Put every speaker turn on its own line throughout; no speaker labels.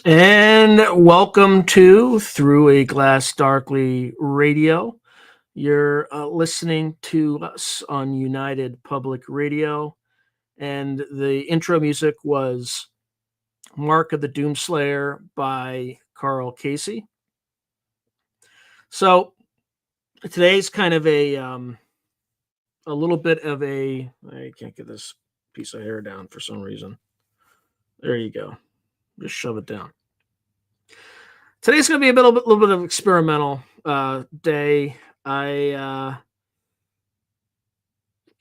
And welcome to Through a Glass Darkly Radio. You're listening to us on United Public Radio. And the intro music was Mark of the Doomslayer by Carl Casey. So today's kind of a little bit of a, I can't get this piece of hair down for some reason. There you go. Just shove it down. Today's going to be a little bit of experimental day. I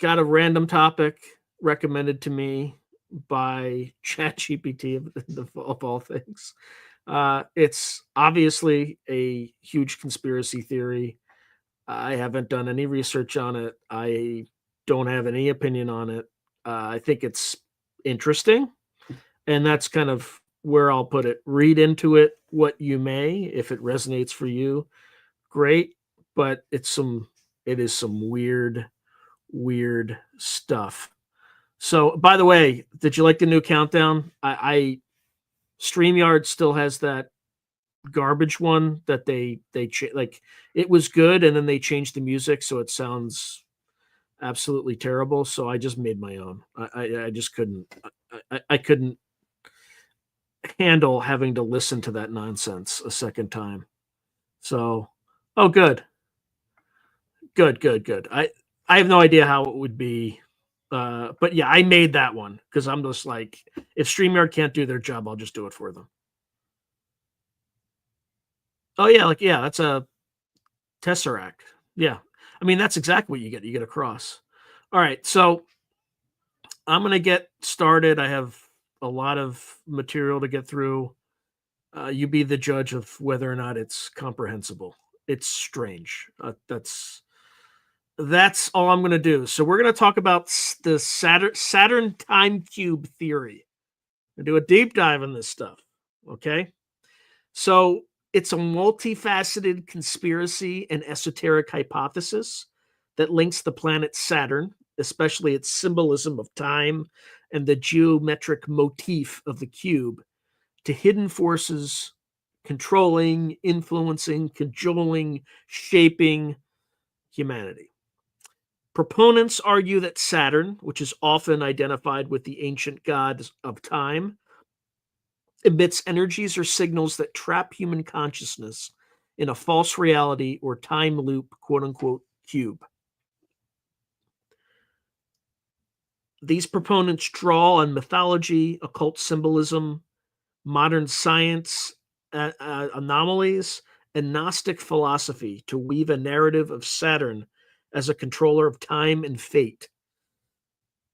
got a random topic recommended to me by ChatGPT of all things. It's obviously a huge conspiracy theory. I haven't done any research on it. I don't have any opinion on it. I think it's interesting, and that's kind of where I'll put it. Read into it what you may. If it resonates for you, great. But it is some weird stuff. So, by the way, did you like the new countdown? I StreamYard still has that garbage one that they like. It was good, and then they changed the music, so it sounds absolutely terrible. So I just made my own. I just couldn't. I couldn't handle having to listen to that nonsense a second time. So, oh, good. I have no idea how it would be, but yeah, I made that one because I'm just like, if StreamYard can't do their job, I'll just do it for them. Oh yeah, that's a tesseract. Yeah, I mean that's exactly what you get. You get a cross. All right, so I'm gonna get started. I have a lot of material to get through. You be the judge of whether or not it's comprehensible. It's strange. That's all I'm going to do. So we're going to talk about the Saturn Time Cube theory. I'm going to do a deep dive in this stuff. Okay. So it's a multifaceted conspiracy and esoteric hypothesis that links the planet Saturn, especially its symbolism of time and the geometric motif of the cube, to hidden forces controlling, influencing, cajoling, shaping humanity. Proponents argue that Saturn, which is often identified with the ancient god of time, emits energies or signals that trap human consciousness in a false reality or time loop, quote unquote, cube. These proponents draw on mythology, occult symbolism, modern science anomalies, and Gnostic philosophy to weave a narrative of Saturn as a controller of time and fate.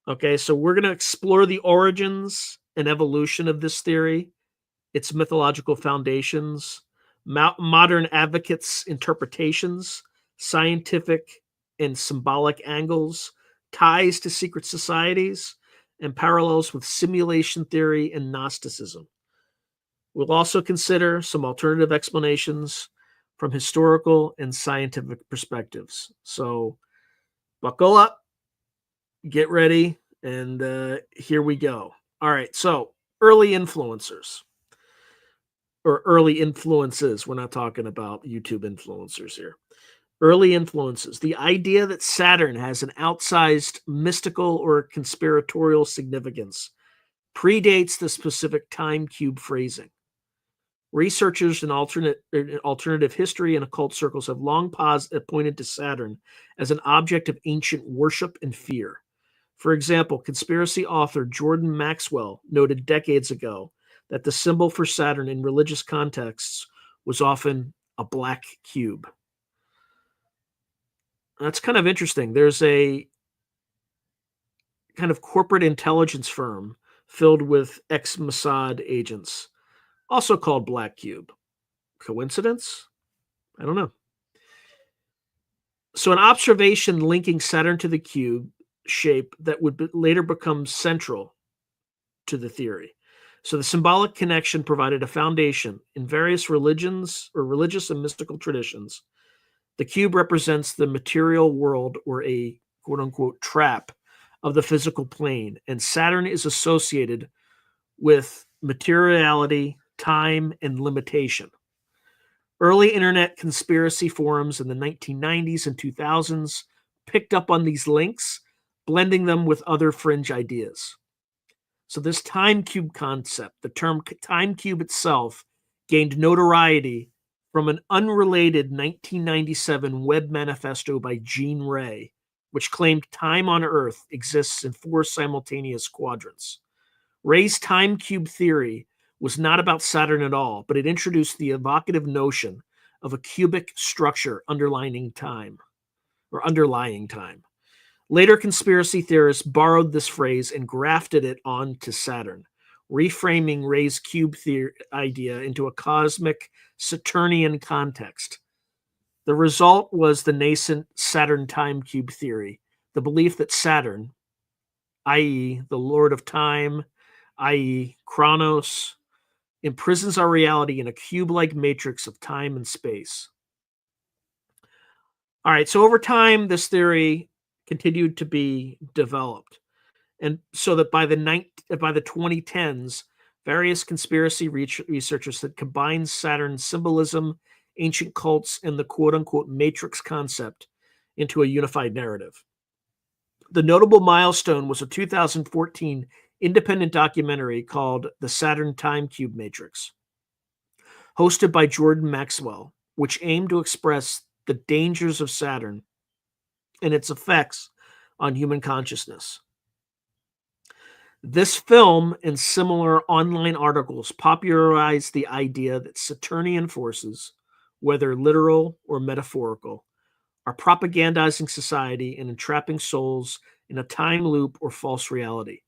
Okay, so we're going to explore the origins and evolution of this theory, its mythological foundations, modern advocates' interpretations, scientific and symbolic angles, ties to secret societies, and parallels with simulation theory and Gnosticism. We'll also consider some alternative explanations from historical and scientific perspectives. So buckle up, get ready, and here we go. All right, so early influencers or early influences. We're not talking about YouTube influencers here. Early influences. The idea that Saturn has an outsized mystical or conspiratorial significance predates the specific time cube phrasing. Researchers in alternative history and occult circles have long pointed to Saturn as an object of ancient worship and fear. For example, conspiracy author Jordan Maxwell noted decades ago that the symbol for Saturn in religious contexts was often a black cube. That's kind of interesting. There's a kind of corporate intelligence firm filled with ex-Mossad agents, also called Black Cube. Coincidence? I don't know. So an observation linking Saturn to the cube shape that would later become central to the theory. So the symbolic connection provided a foundation in various religions or religious and mystical traditions. The cube represents the material world or a quote-unquote trap of the physical plane, and Saturn is associated with materiality, time, and limitation. Early internet conspiracy forums in the 1990s and 2000s picked up on these links, blending them with other fringe ideas. So, this time cube concept, the term time cube itself, gained notoriety from an unrelated 1997 web manifesto by Jean Ray, which claimed time on Earth exists in 4 simultaneous quadrants. Ray's time cube theory was not about Saturn at all, but it introduced the evocative notion of a cubic structure underlying time. Later conspiracy theorists borrowed this phrase and grafted it onto Saturn, reframing Ray's cube theory idea into a cosmic Saturnian context. The result was the nascent Saturn time cube theory, the belief that Saturn, i.e., the Lord of Time, i.e., Chronos, imprisons our reality in a cube-like matrix of time and space. All right, so over time, this theory continued to be developed, and so that by the 2010s, various conspiracy researchers had combined Saturn's symbolism, ancient cults, and the quote-unquote matrix concept into a unified narrative. The notable milestone was a 2014 independent documentary called The Saturn Time Cube Matrix, hosted by Jordan Maxwell, which aimed to express the dangers of Saturn and its effects on human consciousness. This film and similar online articles popularized the idea that Saturnian forces, whether literal or metaphorical, are propagandizing society and entrapping souls in a time loop or false reality.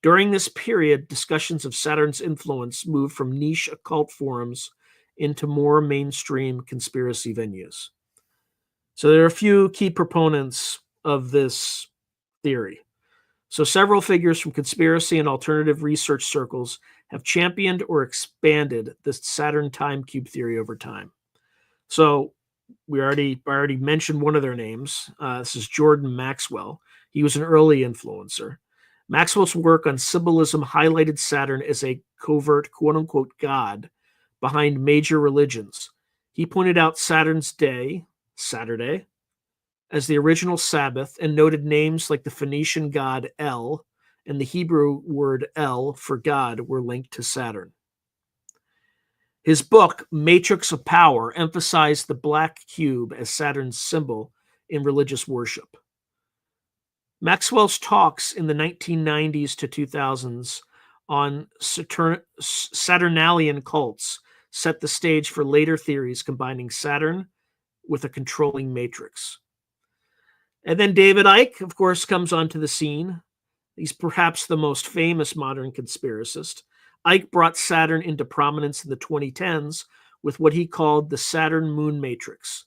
During this period, discussions of Saturn's influence moved from niche occult forums into more mainstream conspiracy venues. So there are a few key proponents of this theory. So several figures from conspiracy and alternative research circles have championed or expanded the Saturn time cube theory over time. So I already mentioned one of their names. This is Jordan Maxwell. He was an early influencer. Maxwell's work on symbolism highlighted Saturn as a covert, quote-unquote, god behind major religions. He pointed out Saturn's day, Saturday, as the original Sabbath, and noted names like the Phoenician god El and the Hebrew word El for God were linked to Saturn. His book, Matrix of Power, emphasized the black cube as Saturn's symbol in religious worship. Maxwell's talks in the 1990s to 2000s on Saturnalian cults set the stage for later theories combining Saturn with a controlling matrix. And then David Icke, of course, comes onto the scene. He's perhaps the most famous modern conspiracist. Icke brought Saturn into prominence in the 2010s with what he called the Saturn Moon Matrix.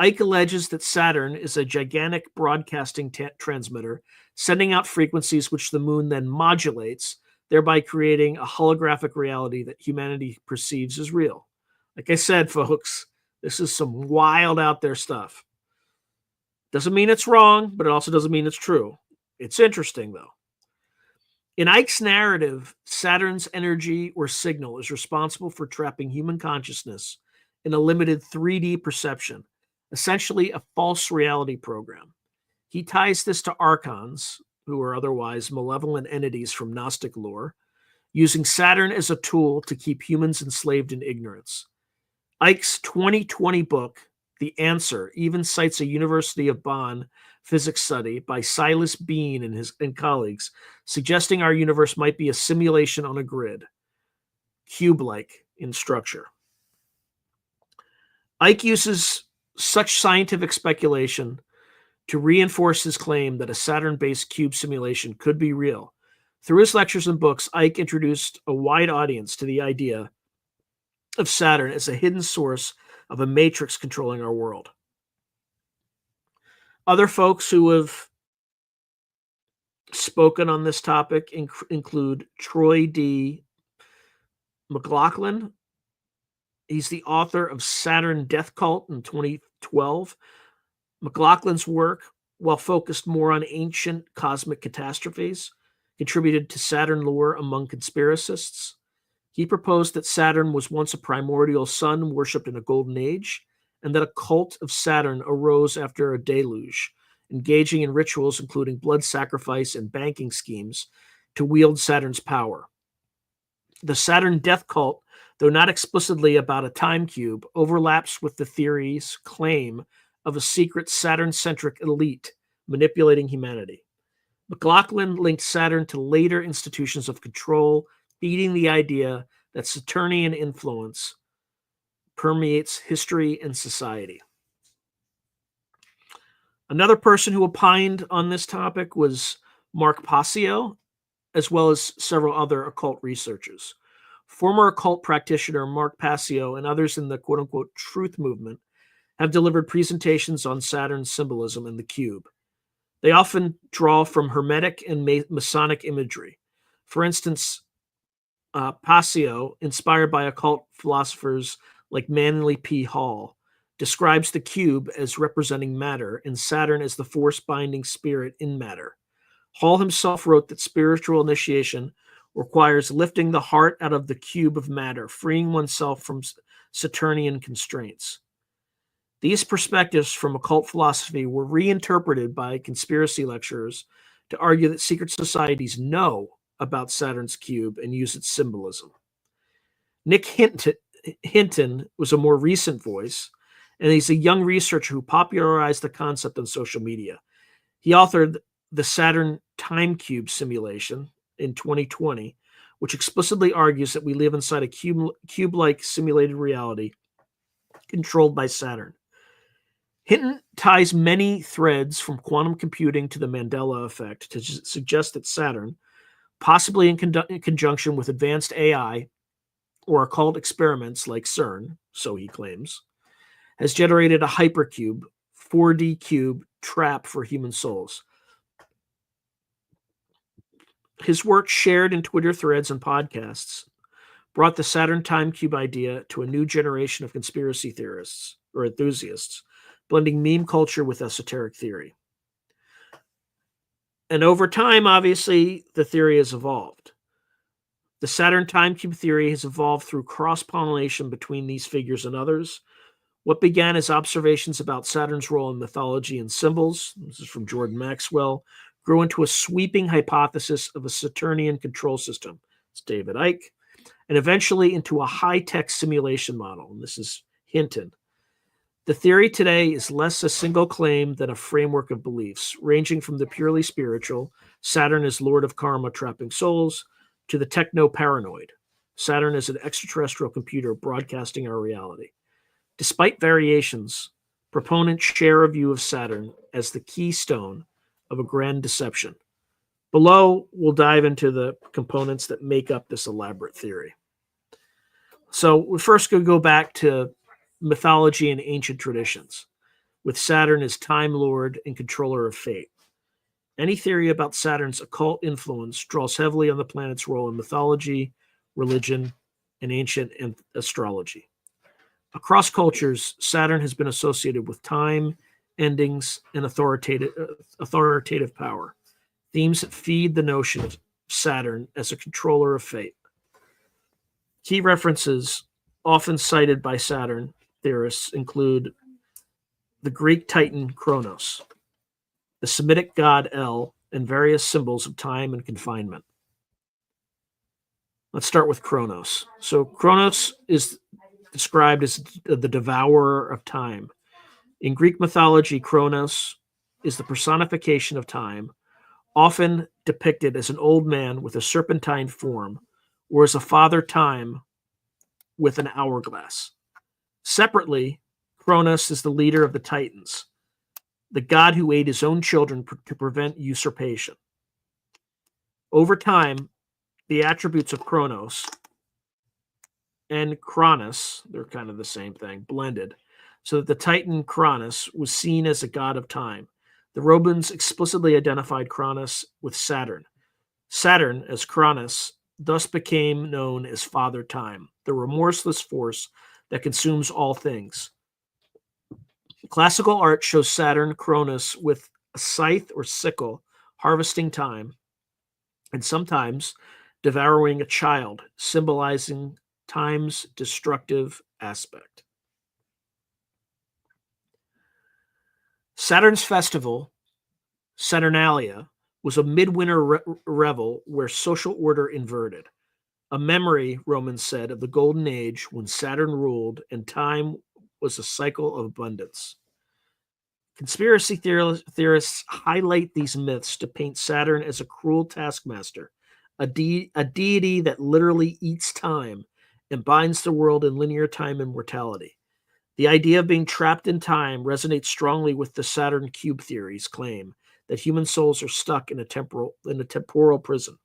Icke alleges that Saturn is a gigantic broadcasting transmitter, sending out frequencies which the moon then modulates, thereby creating a holographic reality that humanity perceives as real. Like I said, folks, this is some wild out there stuff. Doesn't mean it's wrong, but it also doesn't mean it's true. It's interesting, though. In Icke's narrative, Saturn's energy or signal is responsible for trapping human consciousness in a limited 3D perception, essentially a false reality program. He ties this to archons, who are otherwise malevolent entities from Gnostic lore, using Saturn as a tool to keep humans enslaved in ignorance. Icke's 2020 book, The Answer, even cites a University of Bonn physics study by Silas Bean and colleagues, suggesting our universe might be a simulation on a grid, cube-like in structure. Icke uses such scientific speculation to reinforce his claim that a Saturn-based cube simulation could be real. Through his lectures and books, Icke introduced a wide audience to the idea of Saturn as a hidden source of a matrix controlling our world. Other folks who have spoken on this topic include Troy D. McLaughlin. He's the author of Saturn Death Cult in 2012. McLaughlin's work, while focused more on ancient cosmic catastrophes, contributed to Saturn lore among conspiracists. He proposed that Saturn was once a primordial sun worshipped in a golden age, and that a cult of Saturn arose after a deluge, engaging in rituals including blood sacrifice and banking schemes to wield Saturn's power. The Saturn death cult, though not explicitly about a time cube, overlaps with the theory's claim of a secret Saturn-centric elite manipulating humanity. McLaughlin linked Saturn to later institutions of control, feeding the idea that Saturnian influence permeates history and society. Another person who opined on this topic was Mark Passio, as well as several other occult researchers. Former occult practitioner Mark Passio and others in the quote-unquote truth movement have delivered presentations on Saturn's symbolism in the cube. They often draw from Hermetic and Masonic imagery. For instance, Passio, inspired by occult philosophers like Manly P. Hall, describes the cube as representing matter and Saturn as the force-binding spirit in matter. Hall himself wrote that spiritual initiation requires lifting the heart out of the cube of matter, freeing oneself from Saturnian constraints. These perspectives from occult philosophy were reinterpreted by conspiracy lecturers to argue that secret societies know about Saturn's cube and use its symbolism. Nick Hinton was a more recent voice, and he's a young researcher who popularized the concept on social media. He authored the Saturn Time Cube simulation in 2020, which explicitly argues that we live inside a cube-like simulated reality controlled by Saturn. Hinton ties many threads from quantum computing to the Mandela effect to suggest that Saturn, possibly in conjunction with advanced AI or occult experiments like CERN, so he claims, has generated a hypercube, 4D cube trap for human souls. His work, shared in Twitter threads and podcasts, brought the Saturn Time Cube idea to a new generation of conspiracy theorists or enthusiasts, blending meme culture with esoteric theory. And over time, obviously, the theory has evolved. The Saturn Time Cube theory has evolved through cross-pollination between these figures and others. What began as observations about Saturn's role in mythology and symbols, this is from Jordan Maxwell, grew into a sweeping hypothesis of a Saturnian control system. It's David Icke. And eventually into a high-tech simulation model. And this is Hinton. The theory today is less a single claim than a framework of beliefs, ranging from the purely spiritual, Saturn as Lord of Karma trapping souls, to the techno-paranoid, Saturn as an extraterrestrial computer broadcasting our reality. Despite variations, proponents share a view of Saturn as the keystone of a grand deception. Below, we'll dive into the components that make up this elaborate theory. So we first could go back to mythology and ancient traditions, with Saturn as Time Lord and controller of fate. Any theory about Saturn's occult influence draws heavily on the planet's role in mythology, religion, and ancient astrology. Across cultures, Saturn has been associated with time, endings, and authoritative power, themes that feed the notion of Saturn as a controller of fate. Key references often cited by Saturn theorists include the Greek titan Kronos, the Semitic god El, and various symbols of time and confinement. Let's start with Kronos. So Kronos is described as the devourer of time. In Greek mythology, Kronos is the personification of time, often depicted as an old man with a serpentine form, or as a father time with an hourglass. Separately, Kronos is the leader of the Titans, the god who ate his own children to prevent usurpation. Over time, the attributes of Kronos and Cronus, they're kind of the same thing, blended, so that the Titan Cronus was seen as a god of time. The Romans explicitly identified Cronus with Saturn. Saturn, as Cronus, thus became known as Father Time, the remorseless force that consumes all things. Classical art shows Saturn Cronus with a scythe or sickle harvesting time, and sometimes devouring a child, symbolizing time's destructive aspect. Saturn's festival, Saturnalia, was a midwinter revel where social order inverted. A memory, Romans said, of the golden age when Saturn ruled and time was a cycle of abundance. Conspiracy theorists highlight these myths to paint Saturn as a cruel taskmaster, a deity that literally eats time and binds the world in linear time and mortality. The idea of being trapped in time resonates strongly with the Saturn Cube theory's claim that human souls are stuck in a temporal prison.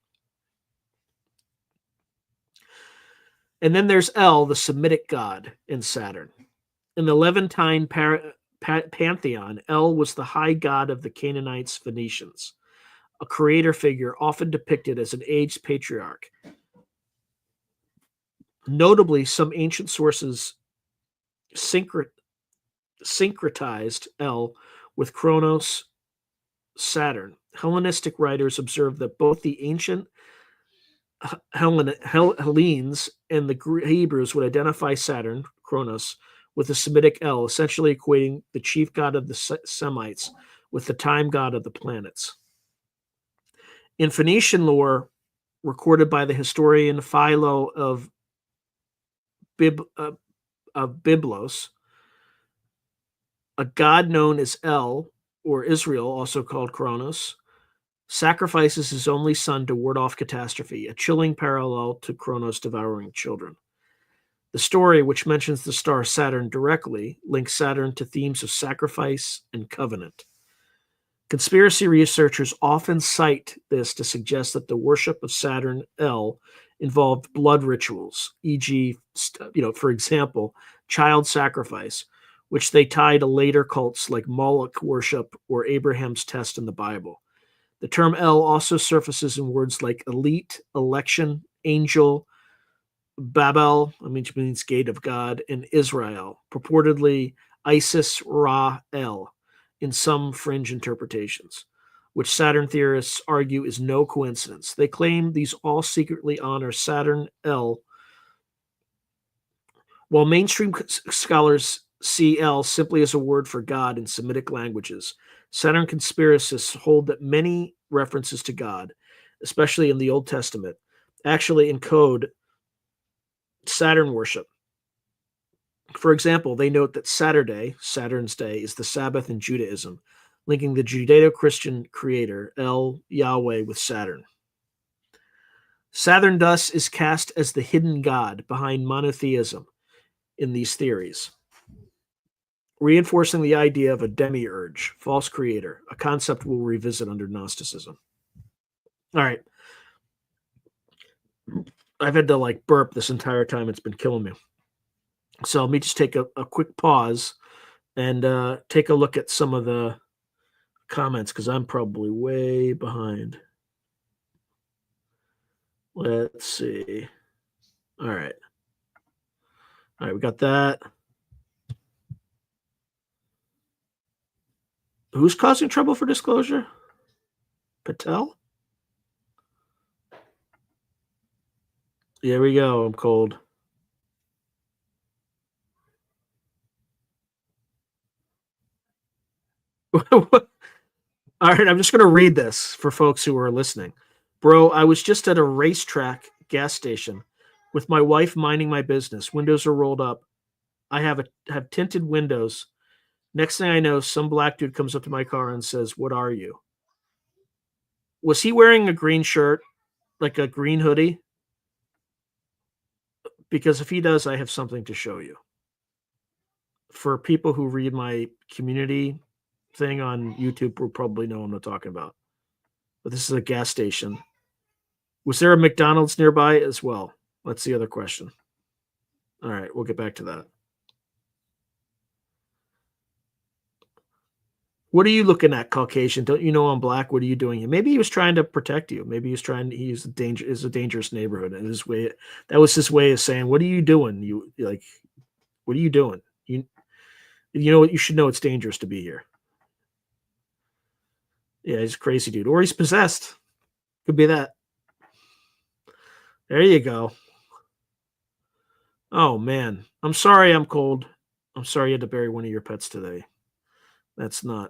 And then there's El, the Semitic god in Saturn. In the Levantine pantheon, El was the high god of the Canaanites Phoenicians, a creator figure often depicted as an aged patriarch. Notably, some ancient sources syncretized El with Kronos, Saturn. Hellenistic writers observed that both the ancient Hellenes and the Hebrews would identify Saturn, Kronos, with the Semitic El, essentially equating the chief god of the Semites with the time god of the planets. In Phoenician lore, recorded by the historian Philo of Byblos, a god known as El, or Israel, also called Kronos, sacrifices his only son to ward off catastrophe, a chilling parallel to Kronos devouring children. The story, which mentions the star Saturn directly, links Saturn to themes of sacrifice and covenant. Conspiracy researchers often cite this to suggest that the worship of Saturn El involved blood rituals, e.g., for example, child sacrifice, which they tie to later cults like Moloch worship or Abraham's test in the Bible. The term El also surfaces in words like elite, election, angel, Babel, which means gate of God, and Israel, purportedly Isis Ra El, in some fringe interpretations, which Saturn theorists argue is no coincidence. They claim these all secretly honor Saturn El, while mainstream scholars see El simply as a word for God in Semitic languages. Saturn conspiracists hold that many references to God, especially in the Old Testament, actually encode Saturn worship. For example, they note that Saturday, Saturn's Day, is the Sabbath in Judaism, linking the Judeo-Christian creator, El Yahweh, with Saturn. Saturn thus is cast as the hidden god behind monotheism in these theories, reinforcing the idea of a demiurge, false creator, a concept we'll revisit under Gnosticism. All right. I've had to burp this entire time. It's been killing me. So let me just take a quick pause and take a look at some of the comments because I'm probably way behind. Let's see. All right, we got that. Who's causing trouble for disclosure? Patel? Here we go. I'm cold. All right, I'm just going to read this for folks who are listening. Bro, I was just at a racetrack gas station with my wife minding my business. Windows are rolled up. I have tinted windows. Next thing I know, some black dude comes up to my car and says, "What are you?" Was he wearing a green shirt, like a green hoodie? Because if he does, I have something to show you. For people who read my community thing on YouTube will probably know what I'm talking about. But this is a gas station. Was there a McDonald's nearby as well? That's the other question. All right, we'll get back to that. What are you looking at, Caucasian? Don't you know I'm black? What are you doing here? Maybe he was trying to protect you. Maybe he's a dangerous neighborhood. And that was his way of saying, "What are you doing? What are you doing? You know what? You should know it's dangerous to be here." Yeah, he's a crazy dude, or he's possessed. Could be that. There you go. Oh man, I'm sorry I'm cold. I'm sorry you had to bury one of your pets today. That's not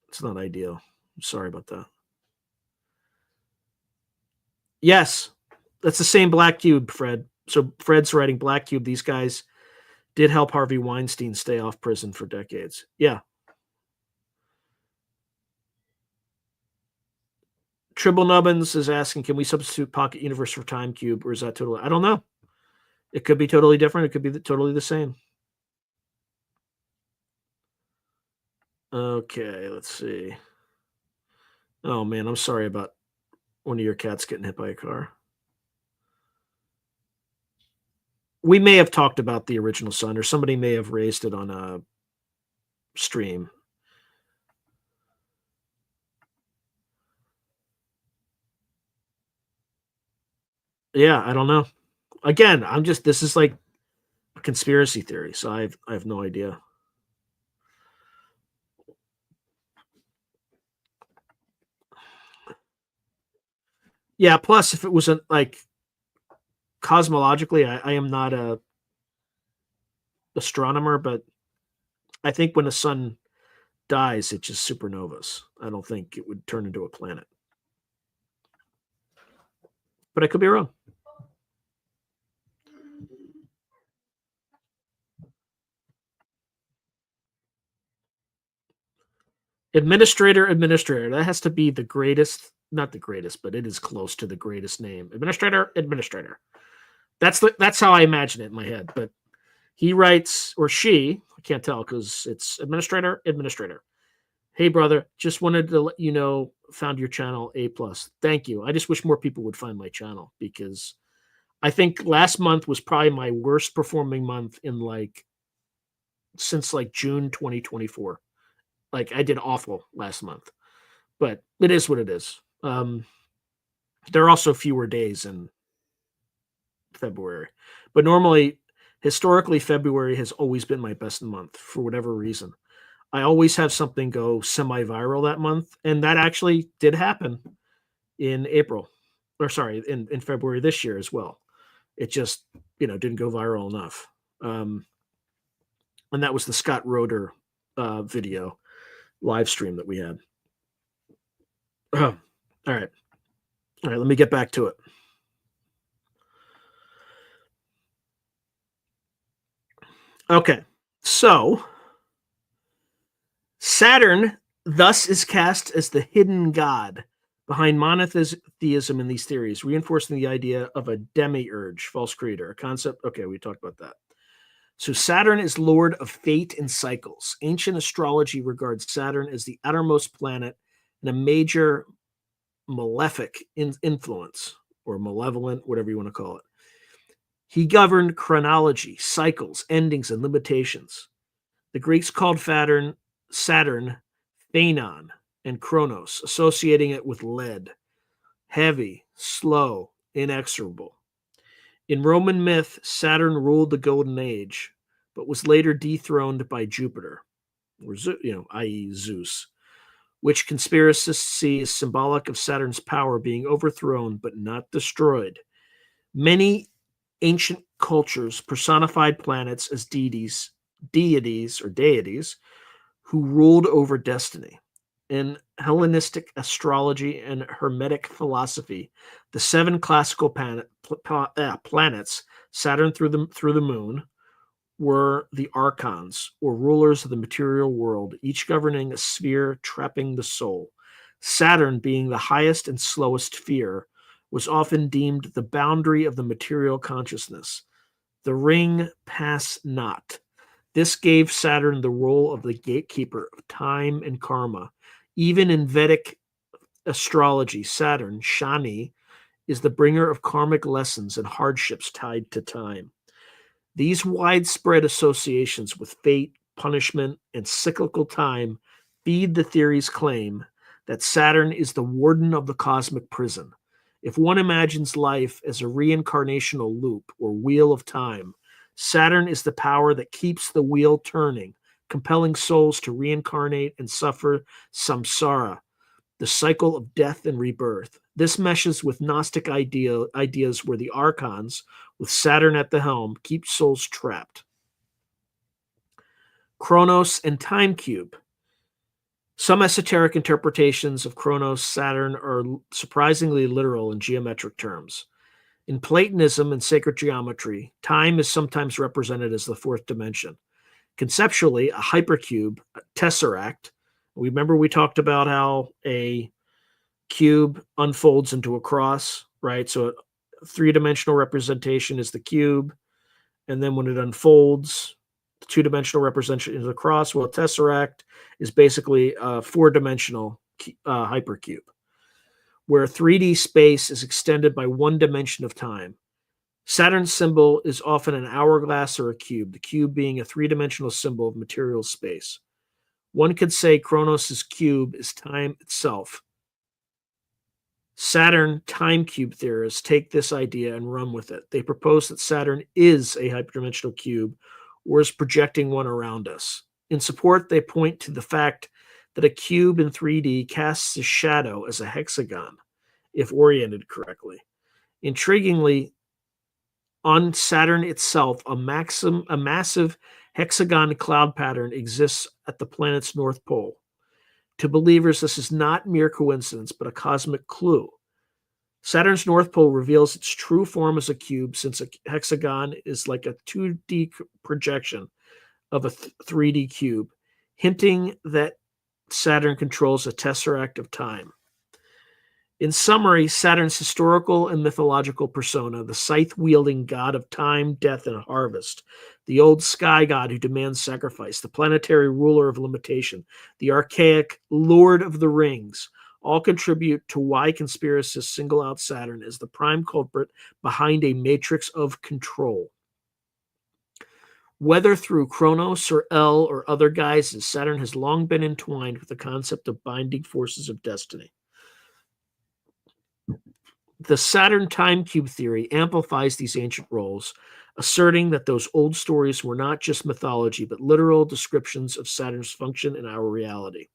it's not ideal. I'm sorry about that. Yes, that's the same Black Cube, Fred. So Fred's writing Black Cube. These guys did help Harvey Weinstein stay off prison for decades. Yeah. Tribble Nubbins is asking, can we substitute Pocket Universe for Time Cube, or is that totally? I don't know. It could be totally different. It could be totally the same. Okay, let's see. Oh man, I'm sorry about one of your cats getting hit by a car. We may have talked about the original son, or somebody may have raised it on a stream. Yeah, I don't know. Again, this is like a conspiracy theory, so I have no idea. Yeah, plus if it wasn't like cosmologically, I am not a astronomer, but I think when the sun dies, it's just supernovas. I don't think it would turn into a planet. But I could be wrong. Administrator. That has to be the greatest, not the greatest, but it is close to the greatest name. Administrator. That's how I imagine it in my head. But he writes, or she, I can't tell because it's administrator. Hey brother, just wanted to let you know, found your channel A+. Thank you. I just wish more people would find my channel because I think last month was probably my worst performing month in since June 2024. Like I did awful last month, but it is what it is. There are also fewer days in February, but normally, historically, February has always been my best month for whatever reason. I always have something go semi-viral that month, and that actually did happen in April, or sorry, in February this year as well. It just didn't go viral enough, and that was the Scott Roeder video live stream that we had. All right. Let me get back to it. Okay. So, Saturn thus is cast as the hidden god behind monotheism in these theories, reinforcing the idea of a demiurge, false creator, a concept. Okay, we talked about that. So Saturn is lord of fate and cycles. Ancient astrology regards Saturn as the outermost planet and a major malefic influence, or malevolent, whatever you want to call it. He governed chronology, cycles, endings, and limitations. The Greeks called Saturn Phanon and Chronos, associating it with lead, heavy, slow, inexorable. In Roman myth, Saturn ruled the Golden Age, but was later dethroned by Jupiter, or i.e., Zeus, which conspiracists see as symbolic of Saturn's power being overthrown but not destroyed. Many ancient cultures personified planets as deities who ruled over destiny. In Hellenistic astrology and Hermetic philosophy, the 7 classical planets, Saturn through the moon, were the archons, or rulers of the material world, each governing a sphere trapping the soul. Saturn, being the highest and slowest sphere, was often deemed the boundary of the material consciousness. The ring pass not. This gave Saturn the role of the gatekeeper of time and karma. Even in Vedic astrology, Saturn, Shani, is the bringer of karmic lessons and hardships tied to time. These widespread associations with fate, punishment, and cyclical time feed the theory's claim that Saturn is the warden of the cosmic prison. If one imagines life as a reincarnational loop or wheel of time, Saturn is the power that keeps the wheel turning, compelling souls to reincarnate and suffer samsara, the cycle of death and rebirth. This meshes with Gnostic ideas where the archons, with Saturn at the helm, keep souls trapped. Chronos and Time Cube. Some esoteric interpretations of Chronos, Saturn are surprisingly literal in geometric terms. In Platonism and sacred geometry, time is sometimes represented as the fourth dimension. Conceptually, a hypercube, a tesseract, remember we talked about how a cube unfolds into a cross, right? So a three-dimensional representation is the cube, and then when it unfolds, the two-dimensional representation is the cross. Well, a tesseract is basically a four-dimensional hypercube, where 3D space is extended by one dimension of time. Saturn's symbol is often an hourglass or a cube, the cube being a three-dimensional symbol of material space. One could say Kronos' cube is time itself. Saturn time cube theorists take this idea and run with it. They propose that Saturn is a hyperdimensional cube or is projecting one around us. In support, they point to the fact that a cube in 3D casts a shadow as a hexagon, if oriented correctly. Intriguingly, on Saturn itself, a massive hexagon cloud pattern exists at the planet's north pole. To believers, this is not mere coincidence, but a cosmic clue. Saturn's north pole reveals its true form as a cube, since a hexagon is like a 2D projection of a 3D cube, hinting that Saturn controls a tesseract of time. In summary, Saturn's historical and mythological persona, the scythe-wielding god of time, death, and harvest, the old sky god who demands sacrifice, the planetary ruler of limitation, the archaic Lord of the Rings, all contribute to why conspiracists single out Saturn as the prime culprit behind a matrix of control. Whether through Chronos or El or other guises, Saturn has long been entwined with the concept of binding forces of destiny. The Saturn time cube theory amplifies these ancient roles, asserting that those old stories were not just mythology, but literal descriptions of Saturn's function in our reality.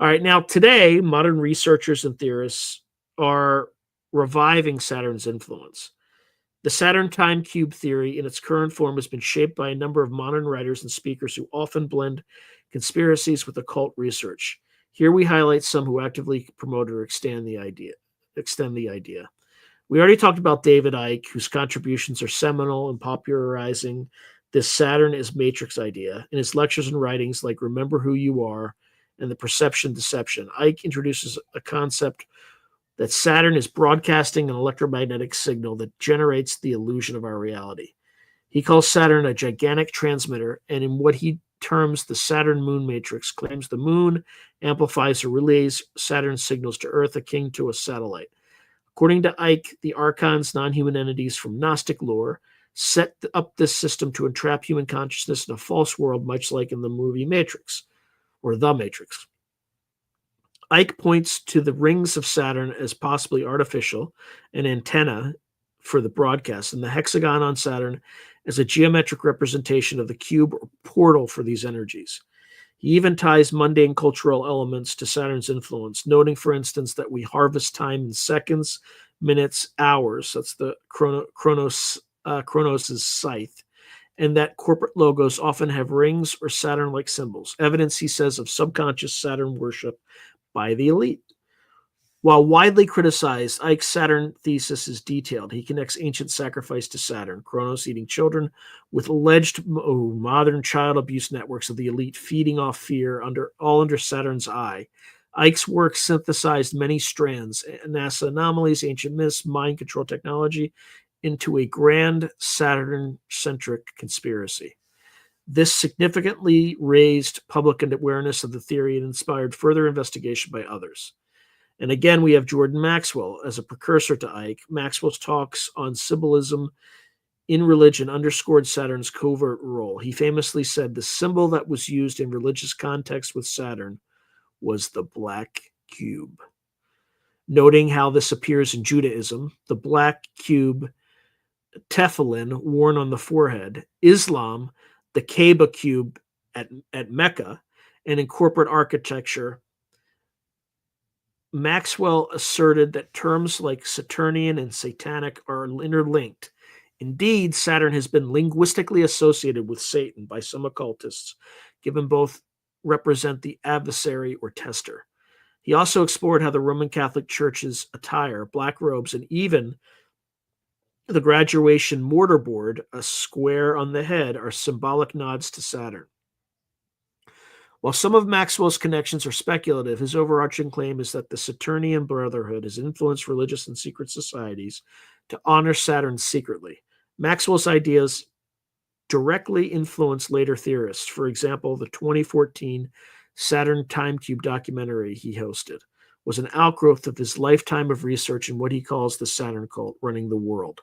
All right, now today, modern researchers and theorists are reviving Saturn's influence. The Saturn time cube theory in its current form has been shaped by a number of modern writers and speakers who often blend conspiracies with occult research. Here we highlight some who actively promote or extend the idea. We already talked about David Icke, whose contributions are seminal in popularizing this Saturn as matrix idea. In his lectures and writings like Remember Who You Are and The Perception Deception, Icke introduces a concept that Saturn is broadcasting an electromagnetic signal that generates the illusion of our reality. He calls Saturn a gigantic transmitter, and in what he terms the Saturn-Moon matrix, claims the Moon amplifies or relays Saturn signals to Earth akin to a satellite. According to Icke, the archons, non-human entities from Gnostic lore, set up this system to entrap human consciousness in a false world, much like in the movie Matrix, or The Matrix. Icke points to the rings of Saturn as possibly artificial, an antenna for the broadcast, and the hexagon on Saturn as a geometric representation of the cube or portal for these energies. He even ties mundane cultural elements to Saturn's influence, noting, for instance, that we harvest time in seconds, minutes, hours. That's the Kronos' scythe, and that corporate logos often have rings or Saturn-like symbols. Evidence, he says, of subconscious Saturn worship by the elite. While widely criticized, Icke's Saturn thesis is detailed. He connects ancient sacrifice to Saturn, Kronos eating children, with alleged modern child abuse networks of the elite feeding off fear all under Saturn's eye. Icke's work synthesized many strands, NASA anomalies, ancient myths, mind control technology, into a grand Saturn-centric conspiracy. This significantly raised public awareness of the theory and inspired further investigation by others. And again, we have Jordan Maxwell as a precursor to Icke. Maxwell's talks on symbolism in religion underscored Saturn's covert role. He famously said the symbol that was used in religious context with Saturn was the black cube. Noting how this appears in Judaism, the black cube tefillin worn on the forehead, Islam, the Kaaba cube at Mecca, and in corporate architecture, Maxwell asserted that terms like Saturnian and Satanic are interlinked. Indeed, Saturn has been linguistically associated with Satan by some occultists, given both represent the adversary or tester. He also explored how the Roman Catholic Church's attire, black robes, and even the graduation mortarboard, a square on the head, are symbolic nods to Saturn. While some of Maxwell's connections are speculative, his overarching claim is that the Saturnian Brotherhood has influenced religious and secret societies to honor Saturn secretly. Maxwell's ideas directly influenced later theorists. For example, the 2014 Saturn Time Cube documentary he hosted was an outgrowth of his lifetime of research in what he calls the Saturn cult running the world.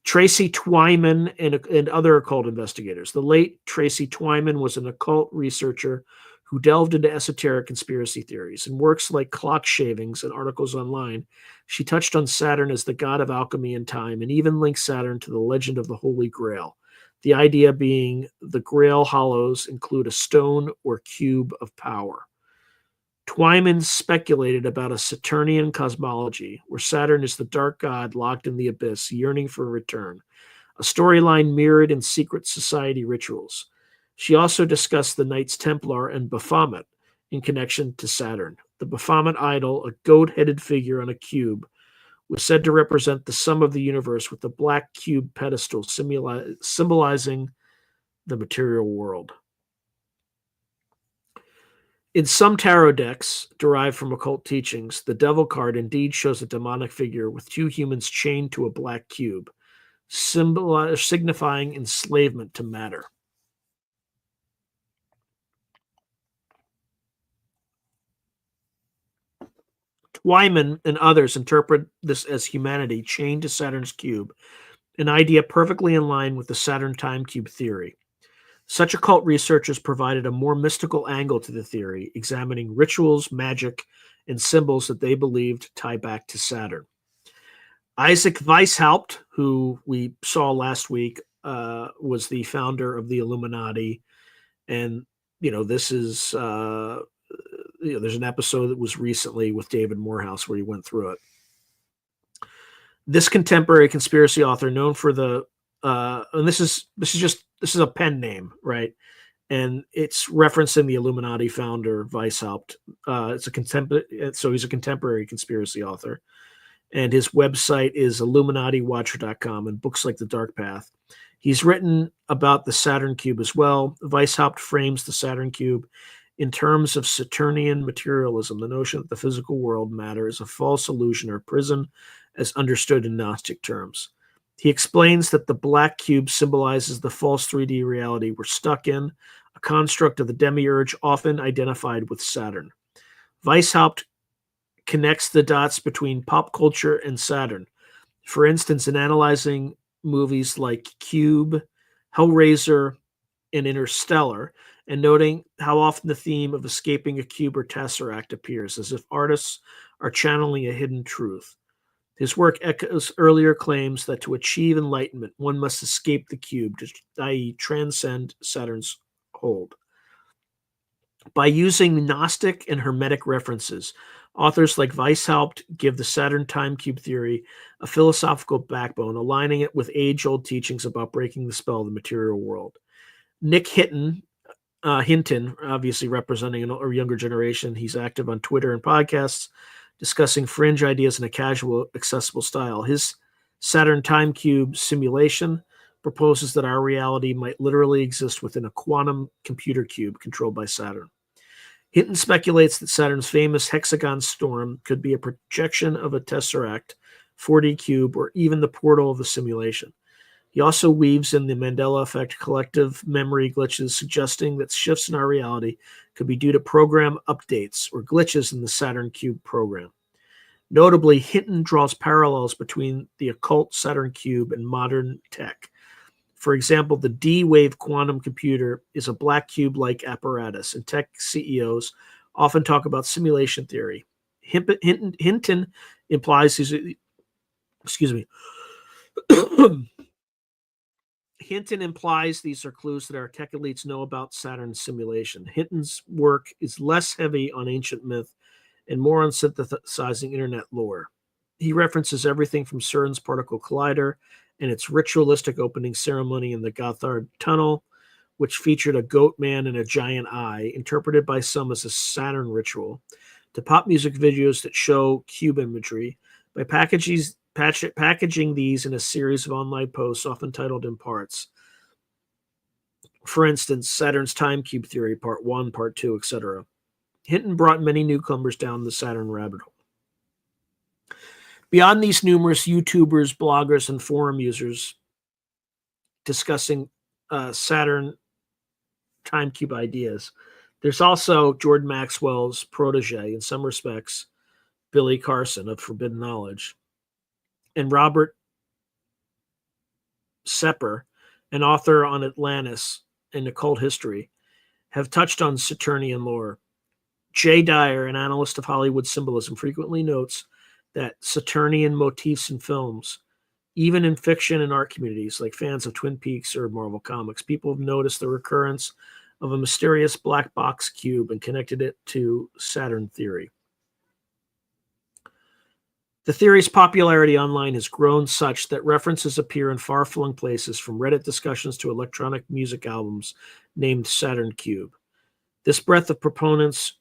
Tracy Twyman and other occult investigators. The late Tracy Twyman was an occult researcher who delved into esoteric conspiracy theories. In works like Clock Shavings and articles online, she touched on Saturn as the god of alchemy and time, and even linked Saturn to the legend of the Holy Grail. The idea being the Grail hollows include a stone or cube of power. Twyman speculated about a Saturnian cosmology, where Saturn is the dark god locked in the abyss, yearning for a return, a storyline mirrored in secret society rituals. She also discussed the Knights Templar and Baphomet in connection to Saturn. The Baphomet idol, a goat-headed figure on a cube, was said to represent the sum of the universe, with the black cube pedestal symbolizing the material world. In some tarot decks derived from occult teachings, the devil card indeed shows a demonic figure with two humans chained to a black cube, signifying enslavement to matter. Twyman and others interpret this as humanity chained to Saturn's cube, an idea perfectly in line with the Saturn Time Cube theory. Such occult researchers provided a more mystical angle to the theory, examining rituals, magic, and symbols that they believed tie back to Saturn. Isaac Weishaupt, who we saw last week, was the founder of the Illuminati, and this is there's an episode that was recently with David Morehouse where he went through it. This contemporary conspiracy author, known for the and this is a pen name, right? And it's referencing the Illuminati founder Weishaupt. So he's a contemporary conspiracy author, and his website is IlluminatiWatcher.com and books like The Dark Path. He's written about the Saturn Cube as well. Weishaupt frames the Saturn Cube in terms of Saturnian materialism, the notion that the physical world, matter, is a false illusion or prison as understood in Gnostic terms. He explains that the black cube symbolizes the false 3D reality we're stuck in, a construct of the demiurge often identified with Saturn. Weishaupt connects the dots between pop culture and Saturn. For instance, in analyzing movies like Cube, Hellraiser, and Interstellar, and noting how often the theme of escaping a cube or tesseract appears, as if artists are channeling a hidden truth. His work echoes earlier claims that to achieve enlightenment, one must escape the cube, i.e., transcend Saturn's hold. By using Gnostic and Hermetic references, authors like Weishaupt give the Saturn Time Cube theory a philosophical backbone, aligning it with age-old teachings about breaking the spell of the material world. Nick Hinton, obviously representing a younger generation, he's active on Twitter and podcasts, discussing fringe ideas in a casual, accessible style. His Saturn Time Cube simulation proposes that our reality might literally exist within a quantum computer cube controlled by Saturn. Hinton speculates that Saturn's famous hexagon storm could be a projection of a tesseract, 4D cube, or even the portal of the simulation. He also weaves in the Mandela effect collective memory glitches, suggesting that shifts in our reality could be due to program updates or glitches in the Saturn Cube program. Notably, Hinton draws parallels between the occult Saturn Cube and modern tech. For example, the D-Wave quantum computer is a black cube-like apparatus, and tech CEOs often talk about simulation theory. Hinton implies these, Hinton implies these are clues that our tech elites know about Saturn's simulation. Hinton's work is less heavy on ancient myth and more on synthesizing internet lore. He references everything from CERN's particle collider and its ritualistic opening ceremony in the Gothard Tunnel, which featured a goat man and a giant eye, interpreted by some as a Saturn ritual, to pop music videos that show cube imagery by packaging these in a series of online posts, often titled in parts. For instance, Saturn's Time Cube Theory, Part 1, Part 2, etc. Hinton brought many newcomers down the Saturn rabbit hole. Beyond these numerous YouTubers, bloggers, and forum users discussing Saturn Time Cube ideas, there's also Jordan Maxwell's protege, in some respects, Billy Carson of Forbidden Knowledge, and Robert Sepper, an author on Atlantis and occult history, have touched on Saturnian lore. Jay Dyer, an analyst of Hollywood symbolism, frequently notes that Saturnian motifs in films, even in fiction and art communities like fans of Twin Peaks or Marvel Comics, people have noticed the recurrence of a mysterious black box cube and connected it to Saturn theory. The theory's popularity online has grown such that references appear in far-flung places, from Reddit discussions to electronic music albums named Saturn Cube. This breadth of proponents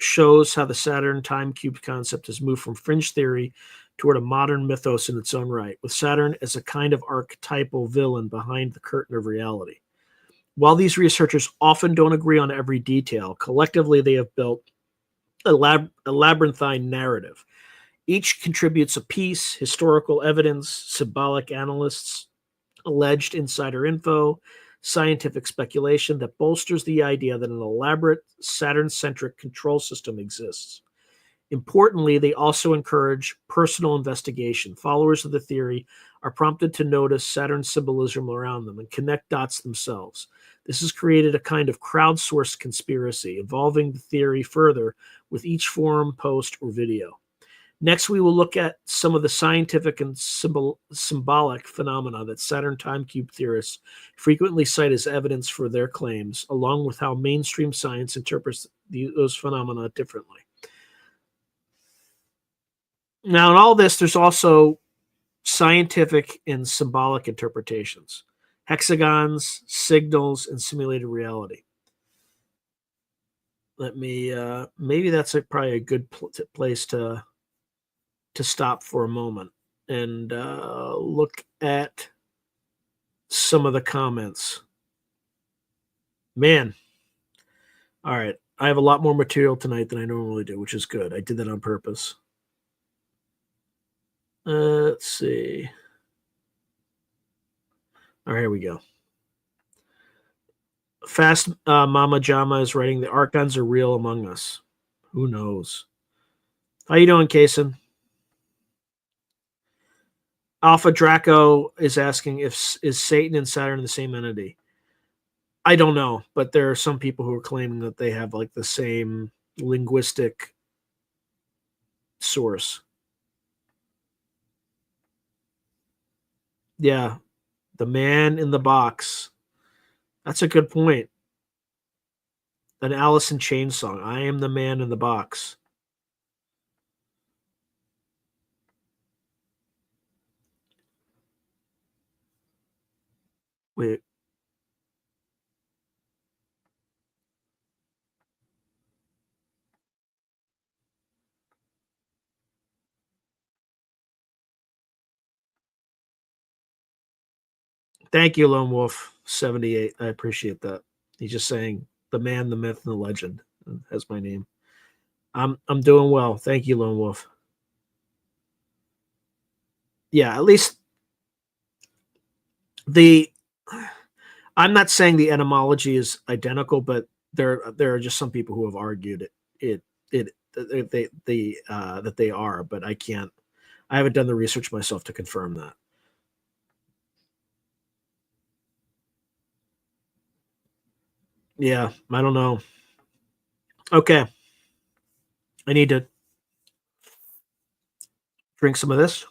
shows how the Saturn Time Cube concept has moved from fringe theory toward a modern mythos in its own right, with Saturn as a kind of archetypal villain behind the curtain of reality. While these researchers often don't agree on every detail, collectively they have built a labyrinthine narrative. Each contributes a piece: historical evidence, symbolic analysts, alleged insider info, scientific speculation that bolsters the idea that an elaborate Saturn-centric control system exists. Importantly, they also encourage personal investigation. Followers of the theory are prompted to notice Saturn symbolism around them and connect dots themselves. This has created a kind of crowdsourced conspiracy, evolving the theory further with each forum, post, or video. Next, we will look at some of the scientific and symbolic phenomena that Saturn Time Cube theorists frequently cite as evidence for their claims, along with how mainstream science interprets those phenomena differently. Now, in all this, there's also scientific and symbolic interpretations, hexagons, signals, and simulated reality. Let me, maybe that's probably a good place to stop for a moment and look at some of the comments. Man, all right. I have a lot more material tonight than I normally do, which is good. I did that on purpose. Let's see. All right, here we go. Fast Mama Jama is writing, the archons are real among us. Who knows? How you doing, Kason? Alpha Draco is asking, is Satan and Saturn the same entity? I don't know, but there are some people who are claiming that they have like the same linguistic source. Yeah, the man in the box. That's a good point. An Alice in Chains song. I am the man in the box. Wait. Thank you, Lone Wolf 78. I appreciate that. He's just saying the man, the myth, and the legend. That's my name. I'm doing well. Thank you, Lone Wolf. Yeah, at least I'm not saying the etymology is identical, but there are just some people who have argued that they are, but I haven't done the research myself to confirm that. Yeah, I don't know. Okay. I need to drink some of this.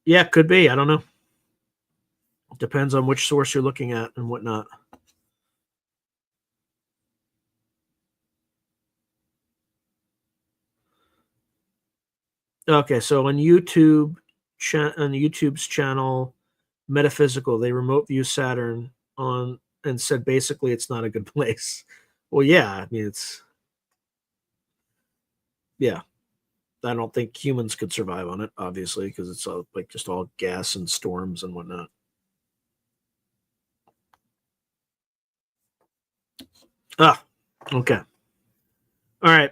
Yeah, could be. I don't know. Depends on which source you're looking at and whatnot. Okay, so on on YouTube's channel, Metaphysical, they remote view Saturn on and said basically it's not a good place. Well, yeah, I mean yeah. I don't think humans could survive on it, obviously, because it's all, like just all gas and storms and whatnot. Ah, okay. All right.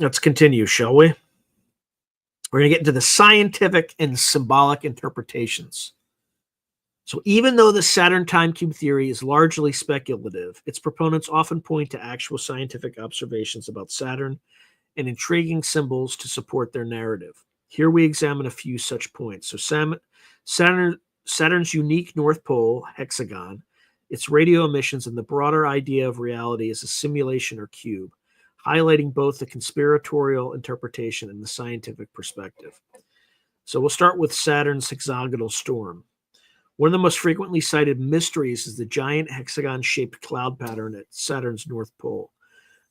Let's continue, shall we? We're going to get into the scientific and symbolic interpretations. So, even though the Saturn time cube theory is largely speculative, its proponents often point to actual scientific observations about Saturn and intriguing symbols to support their narrative. Here we examine a few such points. So, Saturn, Saturn's unique North Pole hexagon, its radio emissions, and the broader idea of reality as a simulation or cube, highlighting both the conspiratorial interpretation and the scientific perspective. So, we'll start with Saturn's hexagonal storm. One of the most frequently cited mysteries is the giant hexagon shaped cloud pattern at Saturn's North Pole.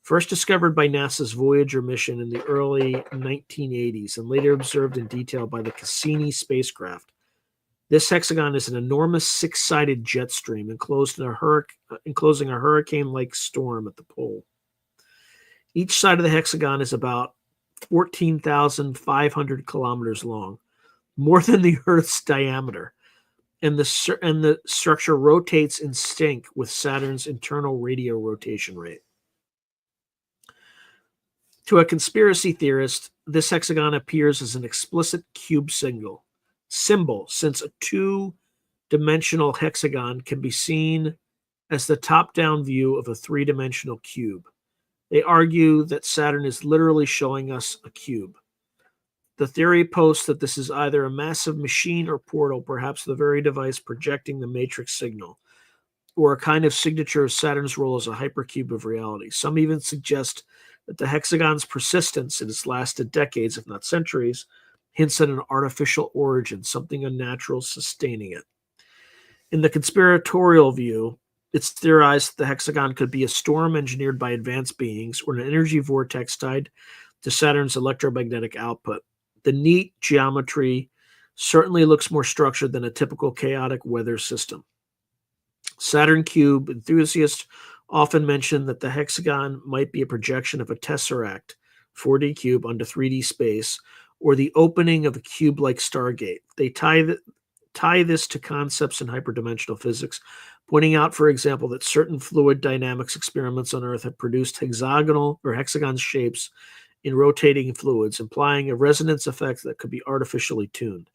First discovered by NASA's Voyager mission in the early 1980s and later observed in detail by the Cassini spacecraft, this hexagon is an enormous six-sided jet stream enclosing a hurricane-like storm at the pole. Each side of the hexagon is about 14,500 kilometers long, more than the Earth's diameter, and the structure rotates in sync with Saturn's internal radial rotation rate. To a conspiracy theorist, this hexagon appears as an explicit cube symbol, since a two-dimensional hexagon can be seen as the top-down view of a three-dimensional cube. They argue that Saturn is literally showing us a cube. The theory posts that this is either a massive machine or portal, perhaps the very device projecting the matrix signal, or a kind of signature of Saturn's role as a hypercube of reality. Some even suggest that the hexagon's persistence, it has lasted decades, if not centuries, hints at an artificial origin, something unnatural sustaining it. In the conspiratorial view, it's theorized that the hexagon could be a storm engineered by advanced beings or an energy vortex tied to Saturn's electromagnetic output. The neat geometry certainly looks more structured than a typical chaotic weather system. Saturn cube enthusiasts often mention that the hexagon might be a projection of a tesseract, 4D cube, onto 3D space, or the opening of a cube-like stargate. They tie this to concepts in hyperdimensional physics, pointing out, for example, that certain fluid dynamics experiments on Earth have produced hexagonal or hexagon shapes in rotating fluids, implying a resonance effect that could be artificially tuned.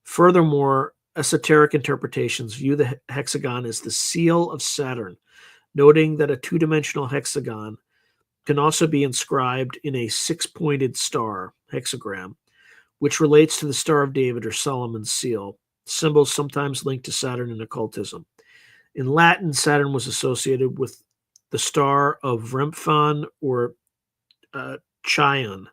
Furthermore, esoteric interpretations view the hexagon as the seal of Saturn, noting that a two-dimensional hexagon can also be inscribed in a six-pointed star hexagram, which relates to the Star of David or Solomon's seal, symbols sometimes linked to Saturn in occultism. In Latin, Saturn was associated with the star of Remphan or Chion,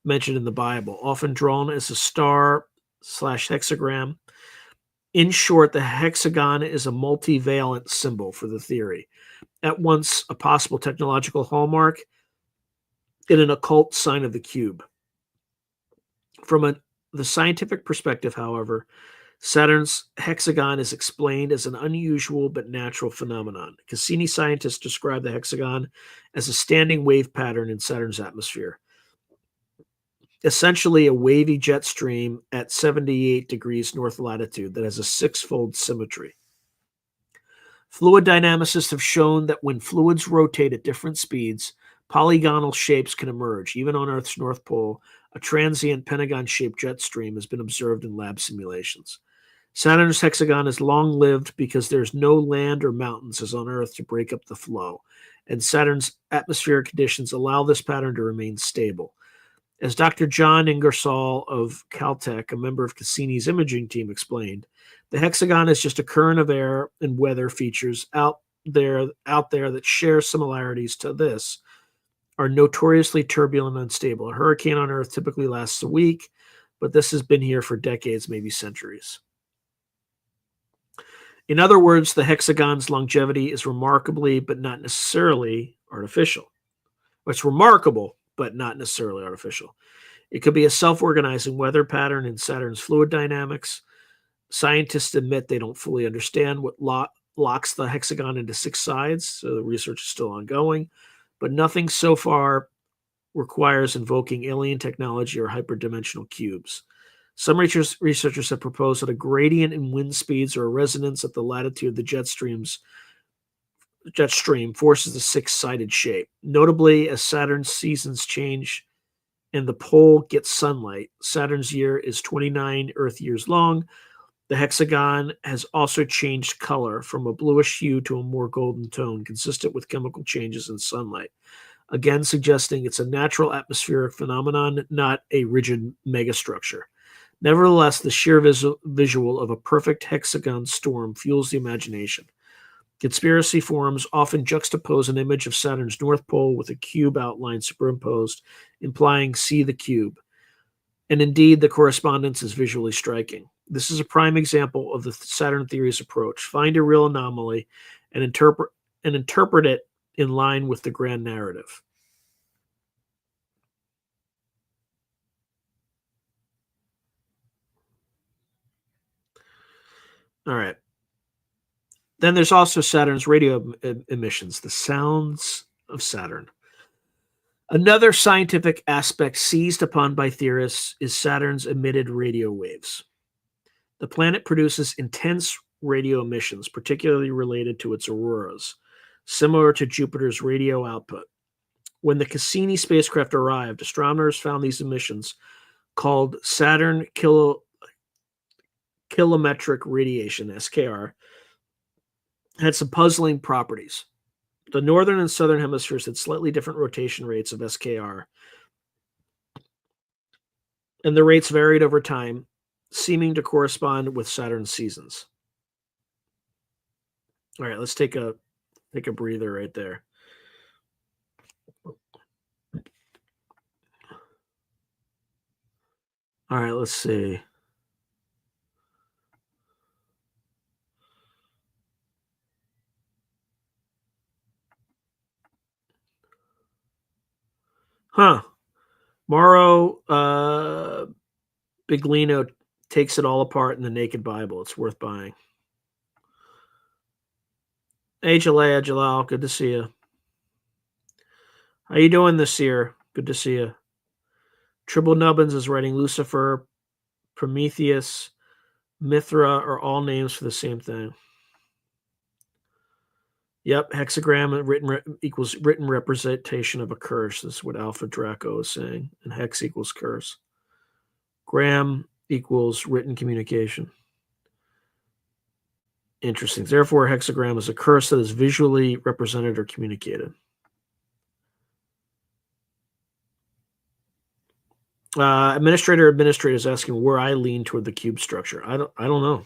mentioned in the Bible, often drawn as a star/hexagram. In short, the hexagon is a multivalent symbol for the theory, at once a possible technological hallmark and an occult sign of the cube. From the scientific perspective, however, Saturn's hexagon is explained as an unusual but natural phenomenon. Cassini scientists describe the hexagon as a standing wave pattern in Saturn's atmosphere, essentially a wavy jet stream at 78 degrees north latitude that has a six-fold symmetry. Fluid dynamicists have shown that when fluids rotate at different speeds, polygonal shapes can emerge. Even on Earth's North Pole, a transient pentagon-shaped jet stream has been observed in lab simulations. Saturn's hexagon is long-lived because there's no land or mountains as on Earth to break up the flow, and Saturn's atmospheric conditions allow this pattern to remain stable. As Dr. John Ingersoll of Caltech, a member of Cassini's imaging team, explained, the hexagon is just a current of air and weather features out there that share similarities to this, are notoriously turbulent and unstable. A hurricane on Earth typically lasts a week, but this has been here for decades, maybe centuries. In other words, the hexagon's longevity is remarkably but not necessarily artificial. It's remarkable but not necessarily artificial. It could be a self-organizing weather pattern in Saturn's fluid dynamics. Scientists admit they don't fully understand what locks the hexagon into six sides, so the research is still ongoing, but nothing so far requires invoking alien technology or hyperdimensional cubes. Some researchers have proposed that a gradient in wind speeds or a resonance at the latitude of the jet stream forces the six-sided shape. Notably, as Saturn's seasons change and the pole gets sunlight, Saturn's year is 29 Earth years long. The hexagon has also changed color from a bluish hue to a more golden tone, consistent with chemical changes in sunlight, again suggesting it's a natural atmospheric phenomenon, not a rigid megastructure. Nevertheless, the sheer visual of a perfect hexagon storm fuels the imagination. Conspiracy forums often juxtapose an image of Saturn's North Pole with a cube outline superimposed, implying "see the cube." And indeed, the correspondence is visually striking. This is a prime example of the Saturn theory's approach. Find a real anomaly and interpret it in line with the grand narrative. All right. Then there's also Saturn's radio emissions, the sounds of Saturn. Another scientific aspect seized upon by theorists is Saturn's emitted radio waves. The planet produces intense radio emissions, particularly related to its auroras, similar to Jupiter's radio output. When the Cassini spacecraft arrived, astronomers found these emissions, called Saturn kilometric radiation, SKR, had some puzzling properties. The northern and southern hemispheres had slightly different rotation rates of SKR, and the rates varied over time, seeming to correspond with Saturn's seasons. All right, let's take a breather right there. All right, let's see. Mauro Biglino takes it all apart in the Naked Bible. It's worth buying. Hey, Jalal, good to see you. How you doing this year? Good to see you. Tribble Nubbins is writing Lucifer, Prometheus, Mithra are all names for the same thing. Yep, hexagram equals written representation of a curse. This is what Alpha Draco is saying. And hex equals curse. Gram equals written communication. Interesting. Therefore, a hexagram is a curse that is visually represented or communicated. Administrator is asking where I lean toward the cube structure. I don't know.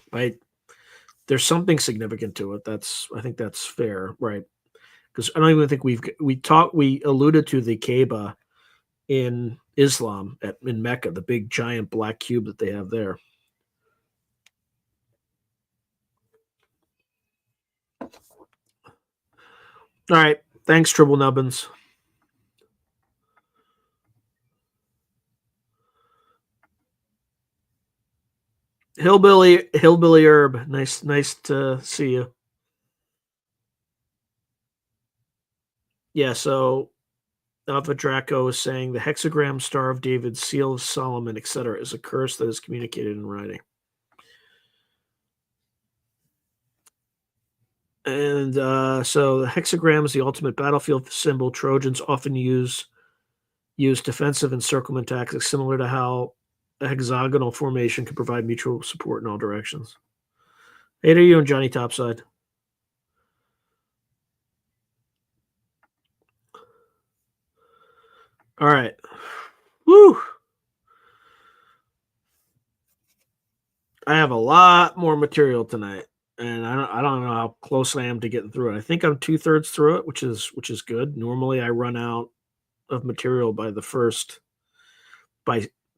There's something significant to it. I think that's fair, right? Because I don't even think we alluded to the Kaaba in Islam in Mecca, the big giant black cube that they have there. All right. Thanks, Tribble Nubbins. Hillbilly Herb. Nice to see you. Yeah, so Alpha Draco is saying the hexagram, Star of David, Seal of Solomon, etc., is a curse that is communicated in writing. And so the hexagram is the ultimate battlefield symbol. Trojans often use defensive encirclement tactics, similar to how a hexagonal formation can provide mutual support in all directions. Hey to you and Johnny Topside. All right. Woo! I have a lot more material tonight, and I don't know how close I am to getting through it. I think I'm 2/3 through it, which is good. Normally, I run out of material by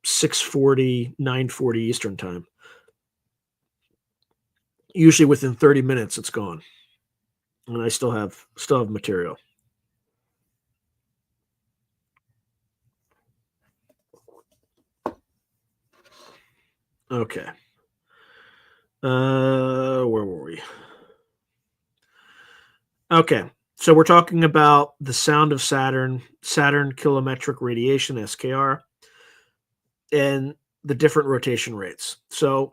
6:40, 9:40 Eastern time. Usually within 30 minutes, it's gone, and I still have material. Okay. Where were we? Okay. So we're talking about the sound of Saturn kilometric radiation, SKR, and the different rotation rates. So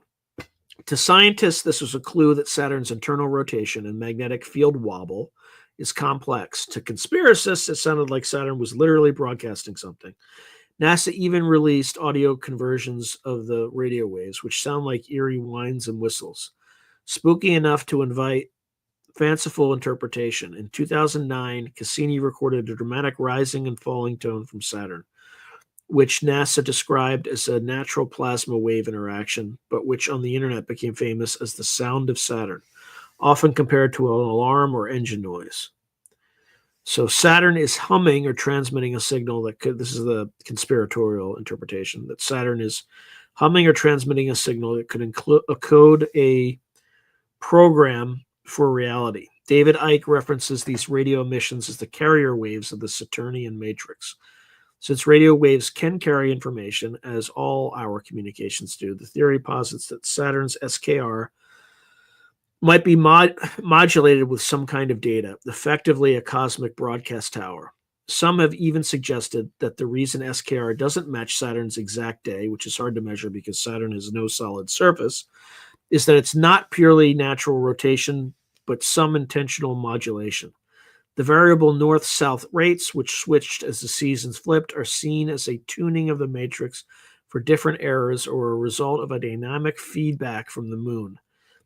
to scientists, this was a clue that Saturn's internal rotation and magnetic field wobble is complex. To conspiracists, it sounded like Saturn was literally broadcasting something. NASA even released audio conversions of the radio waves, which sound like eerie whines and whistles, spooky enough to invite fanciful interpretation. In 2009, Cassini recorded a dramatic rising and falling tone from Saturn, which NASA described as a natural plasma wave interaction, but which on the internet became famous as the sound of Saturn, often compared to an alarm or engine noise. So Saturn is humming or transmitting a signal that could, this is the conspiratorial interpretation, that Saturn is humming or transmitting a signal that could encode a program for reality. David Icke references these radio emissions as the carrier waves of the Saturnian matrix. Since radio waves can carry information, as all our communications do, the theory posits that Saturn's SKR might be modulated with some kind of data, effectively a cosmic broadcast tower. Some have even suggested that the reason SKR doesn't match Saturn's exact day, which is hard to measure because Saturn has no solid surface, is that it's not purely natural rotation, but some intentional modulation. The variable north-south rates, which switched as the seasons flipped, are seen as a tuning of the matrix for different eras or a result of a dynamic feedback from the moon.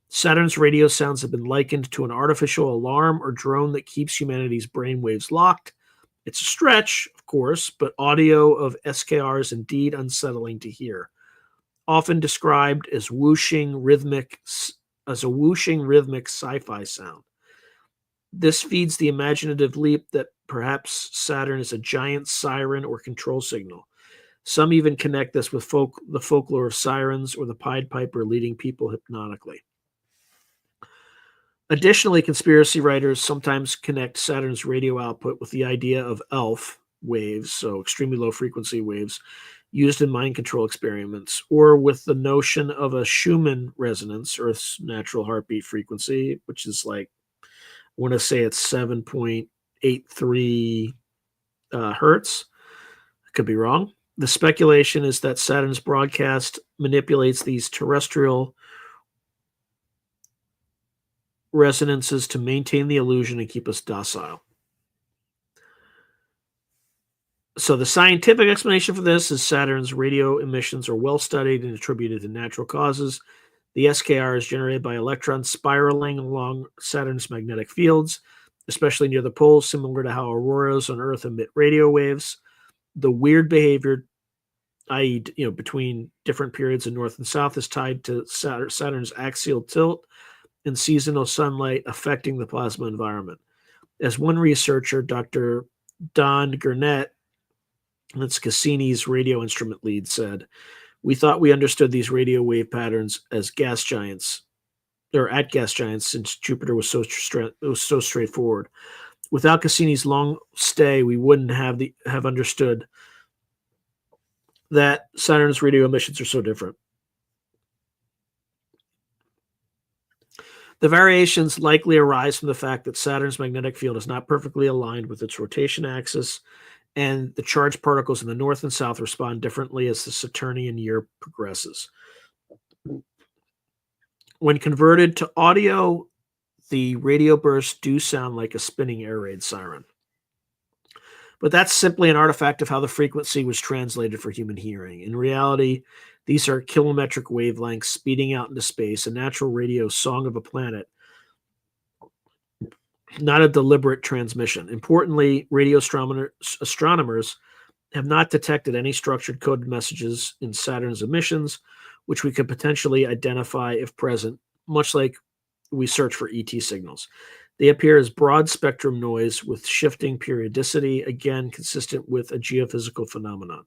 Saturn's radio sounds have been likened to an artificial alarm or drone that keeps humanity's brainwaves locked. It's a stretch, of course, but audio of SKR is indeed unsettling to hear. Often described as a whooshing rhythmic sci-fi sound. This feeds the imaginative leap that perhaps Saturn is a giant siren or control signal. Some even connect this with the folklore of sirens or the Pied Piper leading people hypnotically. Additionally, conspiracy writers sometimes connect Saturn's radio output with the idea of ELF waves, so extremely low frequency waves, used in mind control experiments, or with the notion of a Schumann resonance, Earth's natural heartbeat frequency, which is like, I want to say it's 7.83 hertz. I could be wrong. The speculation is that Saturn's broadcast manipulates these terrestrial resonances to maintain the illusion and keep us docile. So the scientific explanation for this is Saturn's radio emissions are well studied and attributed to natural causes. The SKR is generated by electrons spiraling along Saturn's magnetic fields, especially near the poles, similar to how auroras on Earth emit radio waves. The weird behavior, i.e., between different periods of north and south, is tied to Saturn's axial tilt and seasonal sunlight affecting the plasma environment. As one researcher, Dr. Don Gurnett, that's Cassini's radio instrument lead, said, "We thought we understood these radio wave patterns as gas giants, or at gas giants, since Jupiter was so straightforward. Without Cassini's long stay, we wouldn't have understood that Saturn's radio emissions are so different." The variations likely arise from the fact that Saturn's magnetic field is not perfectly aligned with its rotation axis, and the charged particles in the north and south respond differently as the Saturnian year progresses. When converted to audio, the radio bursts do sound like a spinning air raid siren. But that's simply an artifact of how the frequency was translated for human hearing. In reality, these are kilometric wavelengths speeding out into space, a natural radio song of a planet, not a deliberate transmission. Importantly, radio astronomers have not detected any structured coded messages in Saturn's emissions, which we could potentially identify if present, much like we search for ET signals. They appear as broad spectrum noise with shifting periodicity, again consistent with a geophysical phenomenon.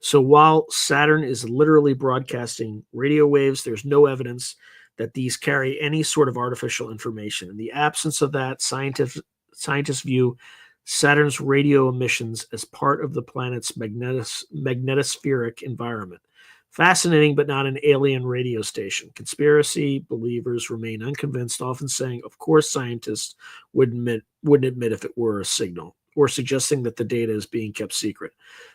So while Saturn is literally broadcasting radio waves, there's no evidence that these carry any sort of artificial information. In the absence of that, scientists view Saturn's radio emissions as part of the planet's magnetospheric environment. Fascinating, but not an alien radio station. Conspiracy believers remain unconvinced, often saying, of course, scientists wouldn't admit if it were a signal, or suggesting that the data is being kept secret.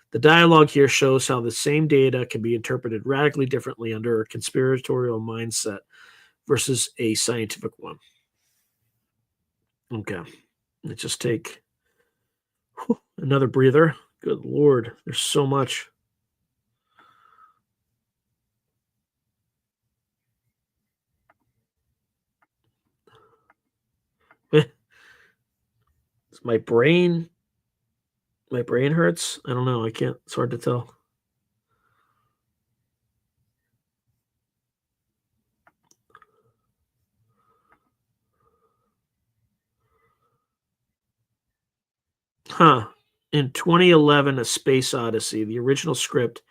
The dialogue here shows how the same data can be interpreted radically differently under a conspiratorial mindset versus a scientific one. Okay, let's just take another breather. Good Lord, there's so much. My brain hurts. I don't know. I can't. It's hard to tell. Huh. In 2011, A Space Odyssey, the original script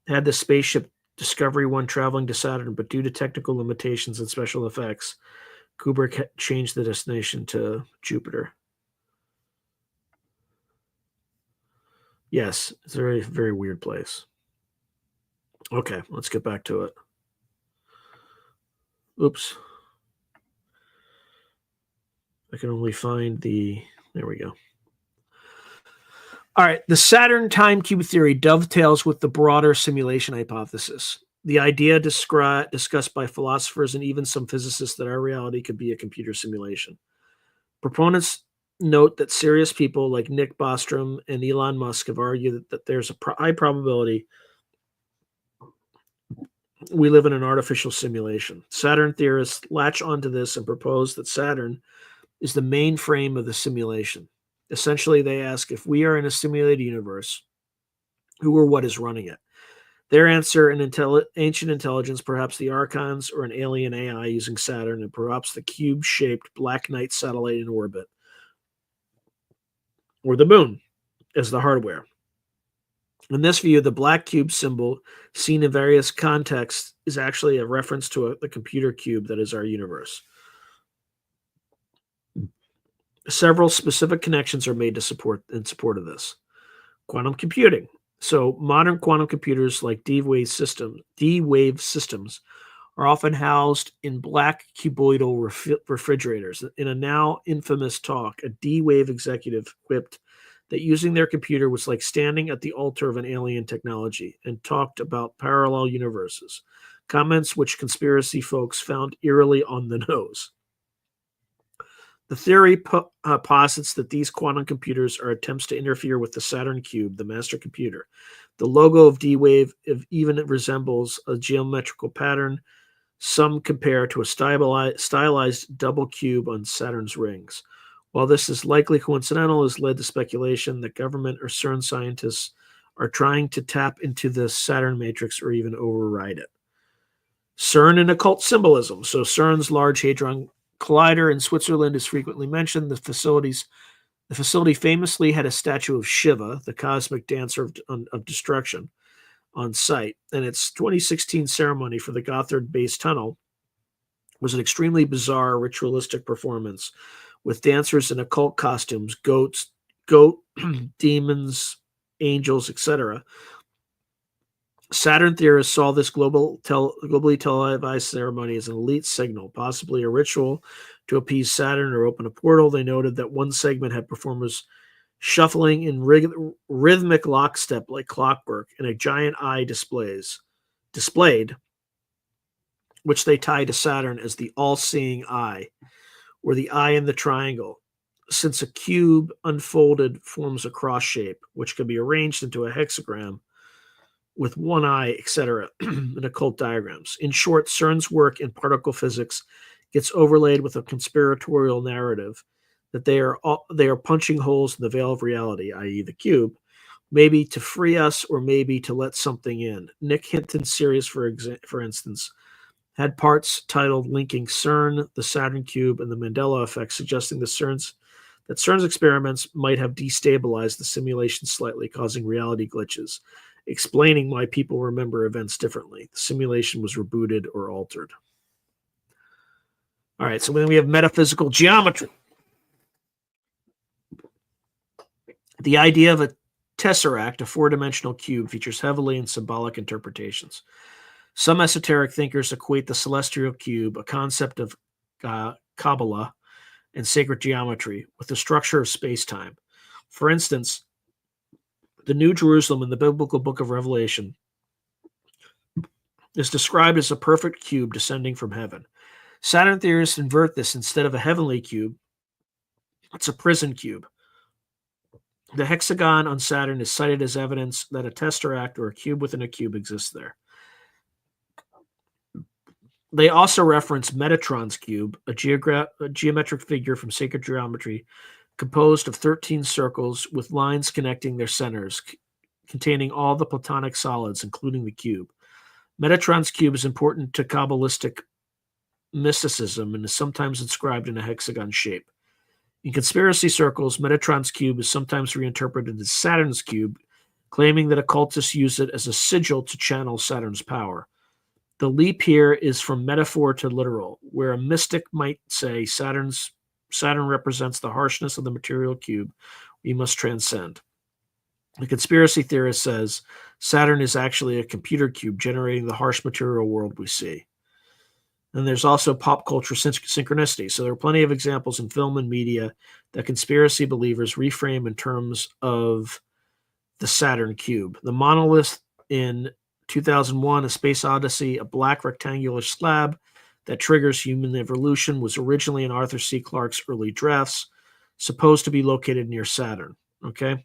had the spaceship Discovery 1 traveling to Saturn, but due to technical limitations and special effects, Kubrick changed the destination to Jupiter. Yes, it's a very, very weird place. Okay, let's get back to it. Oops. I can only find there we go. All right, the Saturn time cube theory dovetails with the broader simulation hypothesis. The idea discussed by philosophers and even some physicists that our reality could be a computer simulation. Proponents note that serious people like Nick Bostrom and Elon Musk have argued that there's a high probability we live in an artificial simulation. Saturn theorists latch onto this and propose that Saturn is the main frame of the simulation. Essentially, they ask, if we are in a simulated universe, who or what is running it? Their answer, an ancient intelligence, perhaps the Archons or an alien AI using Saturn, and perhaps the cube-shaped Black Knight satellite in orbit, or the moon as the hardware. In this view, the black cube symbol, seen in various contexts, is actually a reference to the computer cube that is our universe. Several specific connections are made in support of this. Quantum computing. So modern quantum computers like D-Wave systems are often housed in black cuboidal refrigerators. In a now infamous talk, a D-Wave executive quipped that using their computer was like standing at the altar of an alien technology, and talked about parallel universes, comments which conspiracy folks found eerily on the nose. The theory posits that these quantum computers are attempts to interfere with the Saturn cube, the master computer. The logo of D-Wave even resembles a geometrical pattern some compare to a stylized double cube on Saturn's rings. While this is likely coincidental, has led to speculation that government or CERN scientists are trying to tap into the Saturn matrix or even override it. CERN and occult symbolism. So CERN's Large Hadron Collider in Switzerland is frequently mentioned. The facility famously had a statue of Shiva, the cosmic dancer of destruction, on site, and its 2016 ceremony for the Gotthard Base Tunnel was an extremely bizarre ritualistic performance with dancers in occult costumes, goat demons, angels, etc. Saturn theorists saw this globally televised ceremony as an elite signal, possibly a ritual to appease Saturn or open a portal. They noted that one segment had performers shuffling in rhythmic lockstep like clockwork, and a giant eye displayed, which they tied to Saturn as the all-seeing eye, or the eye in the triangle, since a cube unfolded forms a cross shape, which can be arranged into a hexagram with one eye, etc., in occult diagrams. In short, CERN's work in particle physics gets overlaid with a conspiratorial narrative that they are punching holes in the veil of reality, i.e. the cube, maybe to free us or maybe to let something in. Nick Hinton's series, for instance, had parts titled linking CERN, the Saturn cube, and the Mandela effect, suggesting that CERN's experiments might have destabilized the simulation slightly, causing reality glitches, explaining why people remember events differently. The simulation was rebooted or altered. All right, so then we have metaphysical geometry. The idea of a tesseract, a four-dimensional cube, features heavily in symbolic interpretations. Some esoteric thinkers equate the celestial cube, a concept of Kabbalah and sacred geometry, with the structure of space-time. For instance, the New Jerusalem in the biblical book of Revelation is described as a perfect cube descending from heaven. Saturn theorists invert this. Instead of a heavenly cube, it's a prison cube. The hexagon on Saturn is cited as evidence that a tesseract, or a cube within a cube, exists there. They also reference Metatron's cube, a geometric figure from sacred geometry composed of 13 circles with lines connecting their centers, containing all the Platonic solids, including the cube. Metatron's cube is important to Kabbalistic mysticism and is sometimes inscribed in a hexagon shape. In conspiracy circles, Metatron's cube is sometimes reinterpreted as Saturn's cube, claiming that occultists use it as a sigil to channel Saturn's power. The leap here is from metaphor to literal, where a mystic might say Saturn represents the harshness of the material cube we must transcend. The conspiracy theorist says Saturn is actually a computer cube generating the harsh material world we see. And there's also pop culture synchronicity. So there are plenty of examples in film and media that conspiracy believers reframe in terms of the Saturn cube. The monolith in 2001, A Space Odyssey, a black rectangular slab that triggers human evolution, was originally in Arthur C. Clarke's early drafts, supposed to be located near Saturn. Okay.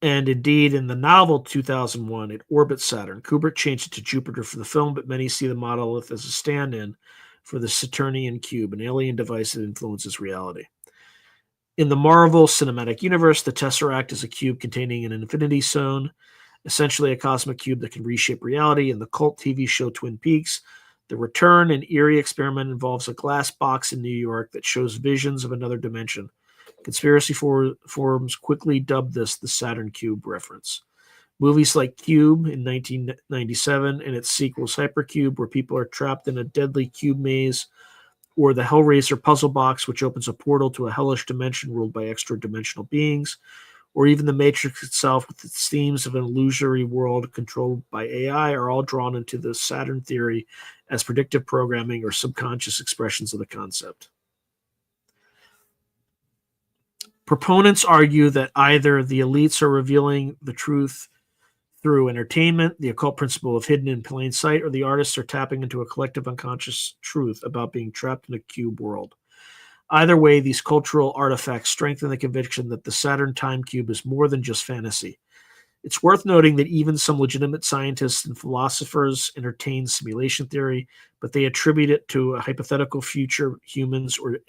And indeed, in the novel 2001, it orbits Saturn. Kubrick changed it to Jupiter for the film, but many see the monolith as a stand-in for the Saturnine Cube, an alien device that influences reality. In the Marvel Cinematic Universe, the Tesseract is a cube containing an infinity zone, essentially a cosmic cube that can reshape reality. In the cult TV show Twin Peaks, the return and eerie experiment involves a glass box in New York that shows visions of another dimension. Conspiracy forums quickly dubbed this the Saturn Cube reference. Movies like Cube in 1997 and its sequels Hypercube, where people are trapped in a deadly cube maze, or the Hellraiser puzzle box, which opens a portal to a hellish dimension ruled by extra-dimensional beings, or even The Matrix itself with its themes of an illusory world controlled by AI, are all drawn into the Saturn theory as predictive programming or subconscious expressions of the concept. Proponents argue that either the elites are revealing the truth through entertainment, the occult principle of hidden in plain sight, or the artists are tapping into a collective unconscious truth about being trapped in a cube world. Either way, these cultural artifacts strengthen the conviction that the Saturn Time Cube is more than just fantasy. It's worth noting that even some legitimate scientists and philosophers entertain simulation theory, but they attribute it to a hypothetical future humans or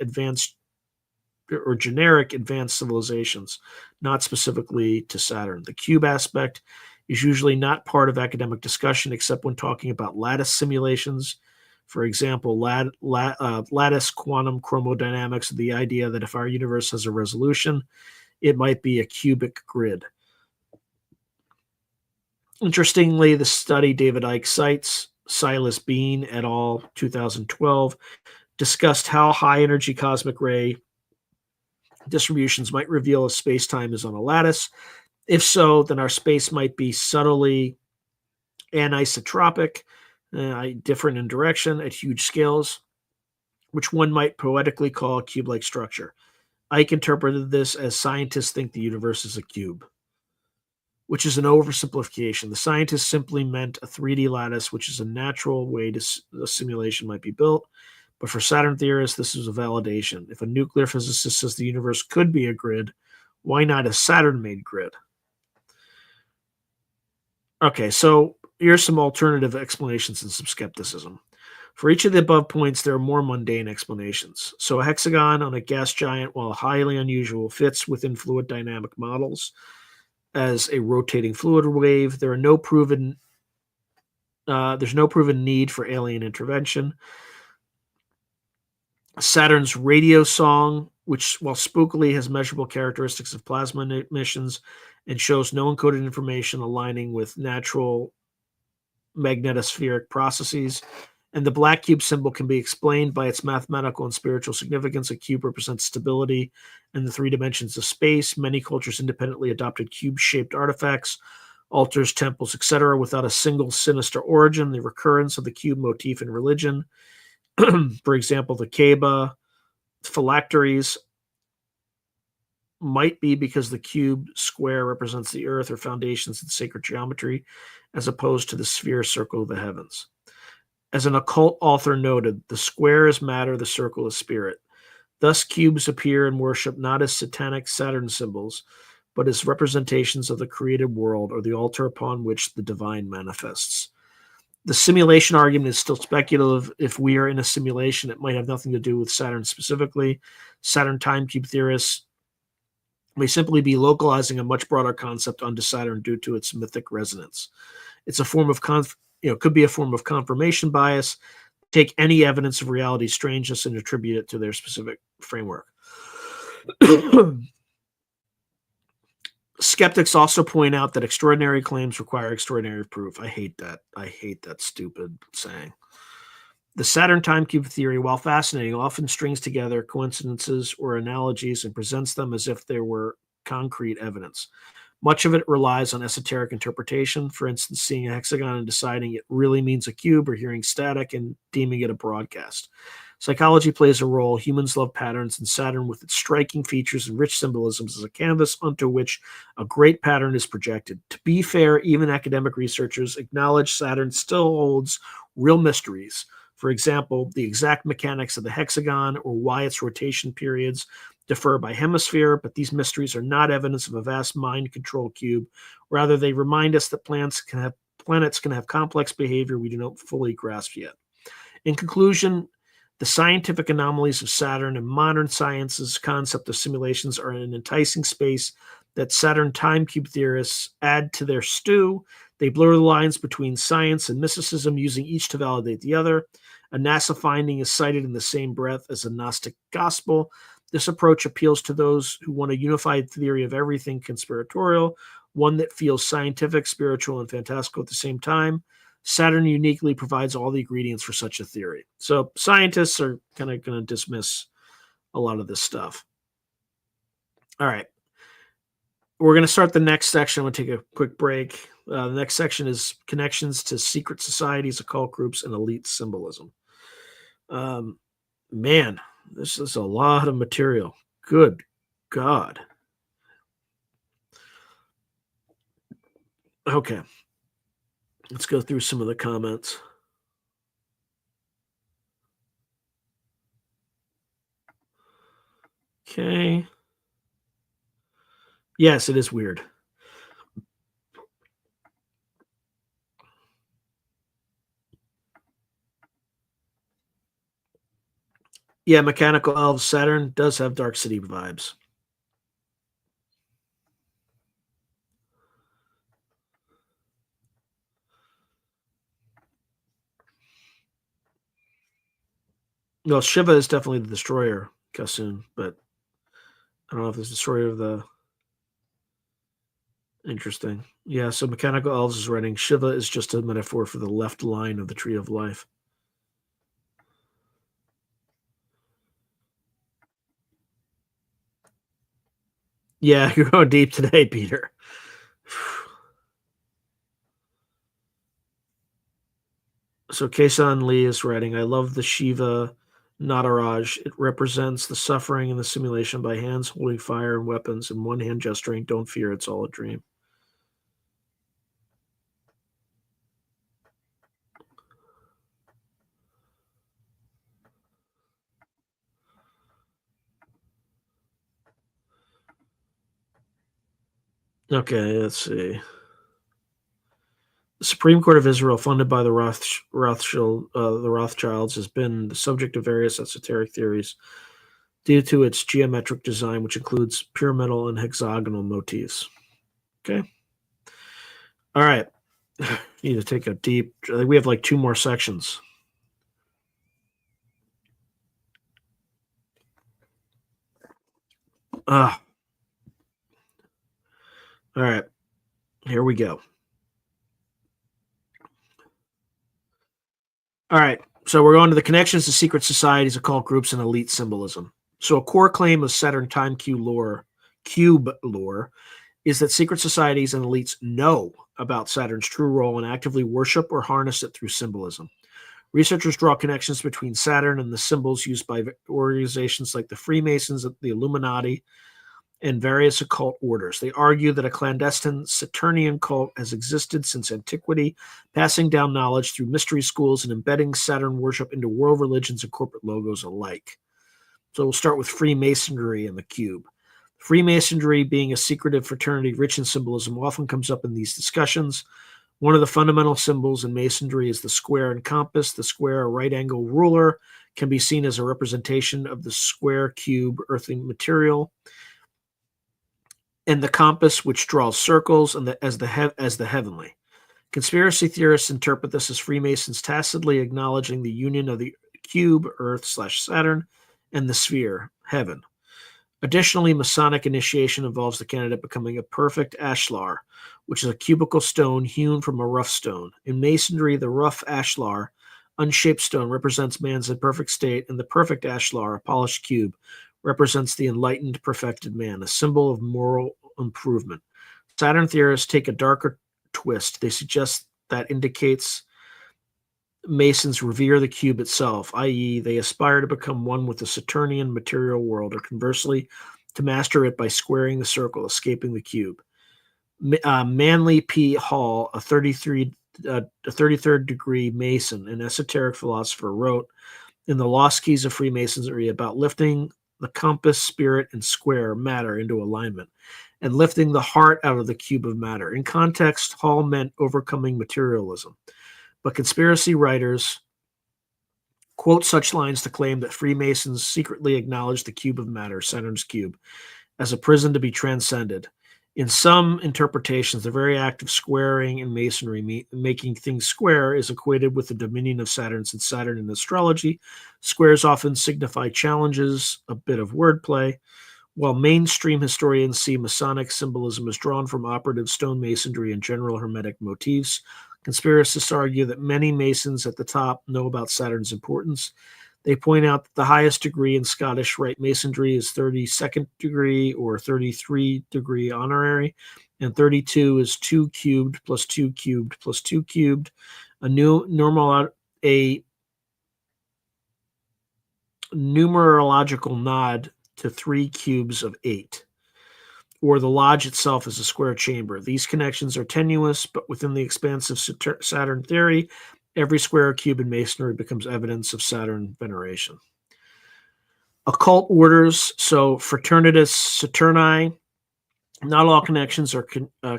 generic advanced civilizations, not specifically to Saturn. The cube aspect is usually not part of academic discussion except when talking about lattice simulations. For example, lattice quantum chromodynamics, the idea that if our universe has a resolution, it might be a cubic grid. Interestingly, the study David Icke cites, Silas Bean et al., 2012, discussed how high-energy cosmic ray distributions might reveal if space-time is on a lattice. If so, then our space might be subtly anisotropic, different in direction at huge scales, which one might poetically call a cube-like structure. Icke interpreted this as scientists think the universe is a cube, which is an oversimplification. The scientists simply meant a 3D lattice, which is a natural way a simulation might be built. But for Saturn theorists, this is a validation. If a nuclear physicist says the universe could be a grid, why not a Saturn-made grid? Okay, so here's some alternative explanations and some skepticism. For each of the above points, there are more mundane explanations. So a hexagon on a gas giant, while highly unusual, fits within fluid dynamic models as a rotating fluid wave. There's no proven need for alien intervention. Saturn's radio song, which, while spookily, has measurable characteristics of plasma emissions and shows no encoded information aligning with natural magnetospheric processes, And the black cube symbol can be explained by its mathematical and spiritual significance. A cube represents stability in the 3 dimensions of space. Many cultures independently adopted cube-shaped artifacts, altars, temples, etc., without a single sinister origin. The recurrence of the cube motif in religion, for example, the Kaaba, phylacteries, might be because the cube square represents the earth or foundations of sacred geometry, as opposed to the sphere circle of the heavens. As an occult author noted, the square is matter, the circle is spirit. Thus, cubes appear in worship not as satanic Saturn symbols, but as representations of the created world or the altar upon which the divine manifests. The simulation argument is still speculative. If we are in a simulation, it might have nothing to do with Saturn specifically. Saturn time cube theorists may simply be localizing a much broader concept onto Saturn due to its mythic resonance. It's a form of could be a form of confirmation bias. Take any evidence of reality's strangeness and attribute it to their specific framework. Skeptics also point out that extraordinary claims require extraordinary proof. I hate that. I hate that stupid saying. The Saturn time cube theory, while fascinating, often strings together coincidences or analogies and presents them as if they were concrete evidence. Much of it relies on esoteric interpretation, for instance, seeing a hexagon and deciding it really means a cube, or hearing static and deeming it a broadcast. Psychology plays a role. Humans love patterns, and Saturn, with its striking features and rich symbolisms, is a canvas onto which a great pattern is projected. To be fair, even academic researchers acknowledge Saturn still holds real mysteries. For example, the exact mechanics of the hexagon or why its rotation periods differ by hemisphere, but these mysteries are not evidence of a vast mind-controlled cube. Rather, they remind us that planets can have complex behavior we do not fully grasp yet. In conclusion, the scientific anomalies of Saturn and modern science's concept of simulations are an enticing space that Saturn time cube theorists add to their stew. They blur the lines between science and mysticism, using each to validate the other. A NASA finding is cited in the same breath as a Gnostic gospel. This approach appeals to those who want a unified theory of everything conspiratorial, one that feels scientific, spiritual, and fantastical at the same time. Saturn uniquely provides all the ingredients for such a theory. So scientists are kind of going to dismiss a lot of this stuff. All right. We're going to start the next section. I'm going to take a quick break. The next section is connections to secret societies, occult groups, and elite symbolism. Man, this is a lot of material. Good God. Okay. Let's go through some of the comments. Okay. Yes, it is weird. Yeah, Mechanical Elves, Saturn does have Dark City vibes. Well, Shiva is definitely the destroyer, Kasun, but I don't know if it's the destroyer of the... Interesting. Yeah, so Mechanical Elves is writing Shiva is just a metaphor for the left line of the Tree of Life. Yeah, you're going deep today, Peter. So Kesan Lee is writing, I love the Shiva Nataraj. It represents the suffering in the simulation by hands holding fire and weapons and one hand gesturing, don't fear, it's all a dream. Okay, let's see. The Supreme Court of Israel, funded by the Rothschilds, has been the subject of various esoteric theories due to its geometric design, which includes pyramidal and hexagonal motifs. Okay. All right. Need to take a deep... I think we have like 2 more sections. All right. Here we go. All right. So we're going to the connections to secret societies, occult groups, and elite symbolism. So a core claim of Saturn Time Cube lore is that secret societies and elites know about Saturn's true role and actively worship or harness it through symbolism. Researchers draw connections between Saturn and the symbols used by organizations like the Freemasons, the Illuminati, and various occult orders. They argue that a clandestine Saturnian cult has existed since antiquity, passing down knowledge through mystery schools and embedding Saturn worship into world religions and corporate logos alike. So we'll start with Freemasonry and the cube. Freemasonry, being a secretive fraternity rich in symbolism, often comes up in these discussions. One of the fundamental symbols in Masonry is the square and compass. The square, a right-angle ruler, can be seen as a representation of the square cube earthly material, and the compass, which draws circles, and as the heavenly. Conspiracy theorists interpret this as Freemasons tacitly acknowledging the union of the cube, Earth/Saturn, and the sphere, heaven. Additionally, Masonic initiation involves the candidate becoming a perfect ashlar, which is a cubical stone hewn from a rough stone. In Masonry, the rough ashlar, unshaped stone, represents man's imperfect state, and the perfect ashlar, a polished cube, represents the enlightened, perfected man, a symbol of moral improvement. Saturn theorists take a darker twist. They suggest that indicates Masons revere the cube itself, i.e., they aspire to become one with the Saturnian material world, or conversely, to master it by squaring the circle, escaping the cube. Manly P. Hall, a 33rd degree Mason, an esoteric philosopher, wrote in The Lost Keys of Freemasonry about lifting the compass, spirit, and square matter into alignment, and lifting the heart out of the cube of matter. In context, Hall meant overcoming materialism. But conspiracy writers quote such lines to claim that Freemasons secretly acknowledge the cube of matter, Saturn's cube, as a prison to be transcended. In some interpretations, the very act of squaring in Masonry, making things square, is equated with the dominion of Saturn, since Saturn in astrology, squares often signify challenges, a bit of wordplay. While mainstream historians see Masonic symbolism as drawn from operative stonemasonry and general Hermetic motifs, conspiracists argue that many Masons at the top know about Saturn's importance. They point out that the highest degree in Scottish Rite Masonry is 32nd degree or 33 degree honorary, and 32 is 2 cubed plus 2 cubed plus 2 cubed, a numerological nod to 3 cubes of 8. Or the lodge itself is a square chamber. These connections are tenuous, but within the expansive Saturn theory, every square cube in Masonry becomes evidence of Saturn veneration. Occult orders, so Fraternitas Saturni, not all connections are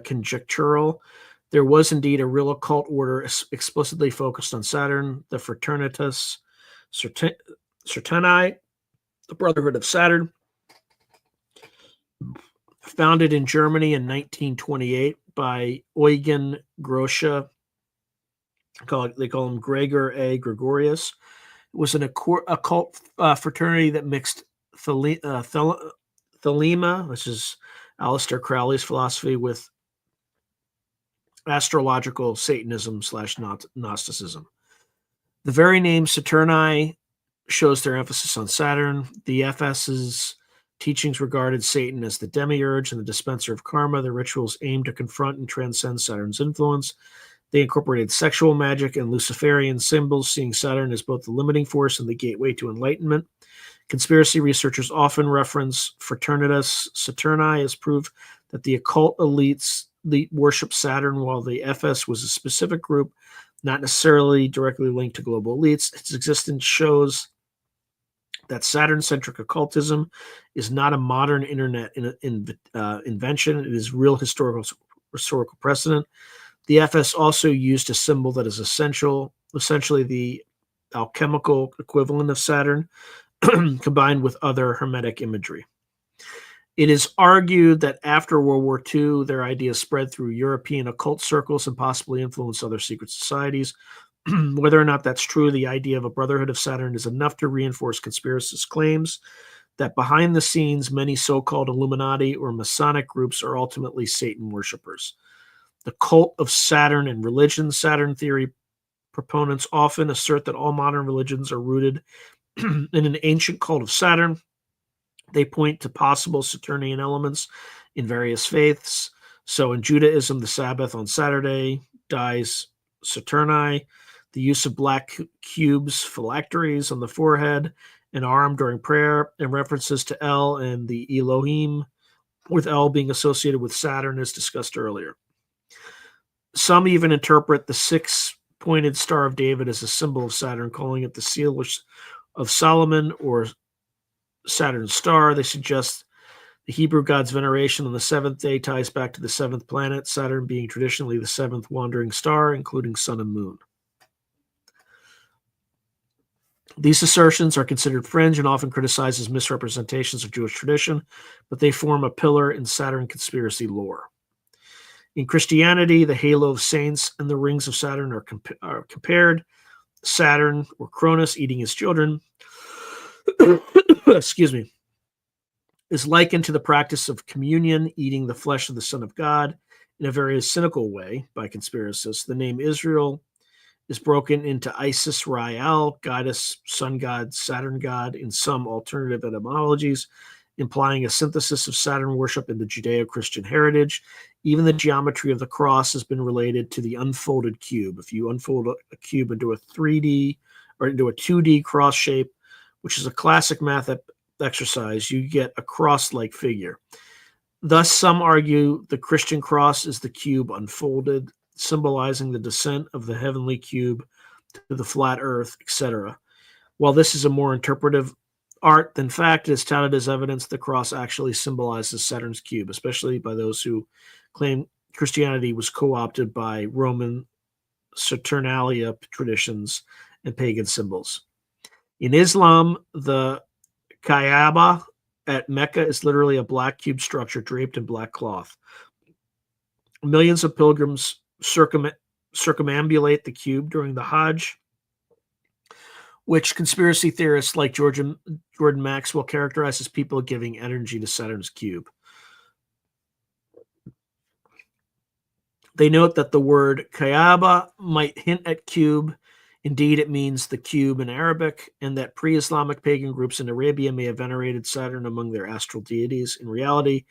conjectural. There was indeed a real occult order explicitly focused on Saturn, the Fraternitas Saturni, the Brotherhood of Saturn, founded in Germany in 1928 by Eugen Grosche. They call him Gregor A. Gregorius. It was an occult fraternity that mixed Thelema, which is Aleister Crowley's philosophy, with astrological Satanism/Gnosticism. The very name Saturni shows their emphasis on Saturn. The FS's teachings regarded Satan as the demiurge and the dispenser of karma. The rituals aimed to confront and transcend Saturn's influence. They incorporated sexual magic and Luciferian symbols, seeing Saturn as both the limiting force and the gateway to enlightenment. Conspiracy researchers often reference Fraternitas Saturni as proof that the occult elites worship Saturn, while the FS was a specific group, not necessarily directly linked to global elites. Its existence shows that Saturn-centric occultism is not a modern internet invention. It is real historical precedent. The FS also used a symbol that is essentially the alchemical equivalent of Saturn, combined with other Hermetic imagery. It is argued that after World War II, their ideas spread through European occult circles and possibly influenced other secret societies. Whether or not that's true, the idea of a Brotherhood of Saturn is enough to reinforce conspiracists' claims that behind the scenes, many so-called Illuminati or Masonic groups are ultimately Satan worshippers. The cult of Saturn and religion. Saturn theory proponents often assert that all modern religions are rooted in an ancient cult of Saturn. They point to possible Saturnian elements in various faiths. So in Judaism, the Sabbath on Saturday, dies Saturni, the use of black cubes, phylacteries on the forehead and arm during prayer, and references to El and the Elohim, with El being associated with Saturn, as discussed earlier. Some even interpret the six-pointed Star of David as a symbol of Saturn, calling it the seal of Solomon or Saturn's star. They suggest the Hebrew god's veneration on the seventh day ties back to the seventh planet, Saturn being traditionally the seventh wandering star, including sun and moon. These assertions are considered fringe and often criticized as misrepresentations of Jewish tradition, but they form a pillar in Saturn conspiracy lore. In Christianity, the halo of saints and the rings of Saturn are compared. Saturn, or Cronus, eating his children, excuse me, is likened to the practice of communion, eating the flesh of the Son of God, in a very cynical way by conspiracists. The name Israel is broken into Isis Rael, goddess, sun god, Saturn god, in some alternative etymologies, implying a synthesis of Saturn worship in the Judeo-Christian heritage. Even the geometry of the cross has been related to the unfolded cube. If you unfold a cube into a 3D or into a 2D cross shape, which is a classic math exercise, you get a cross-like figure. Thus, some argue the Christian cross is the cube unfolded, symbolizing the descent of the heavenly cube to the flat earth, etc. While this is a more interpretive art than fact, it is touted as evidence the cross actually symbolizes Saturn's cube, especially by those who claim Christianity was co-opted by Roman Saturnalia traditions and pagan symbols. In Islam, the Kaaba at Mecca is literally a black cube structure draped in black cloth. Millions of pilgrims circumambulate the cube during the Hajj, which conspiracy theorists like Jordan Maxwell characterize as people giving energy to Saturn's cube. They note that the word Kaaba might hint at cube. Indeed, it means the cube in Arabic, and that pre-Islamic pagan groups in Arabia may have venerated Saturn among their astral deities. In reality,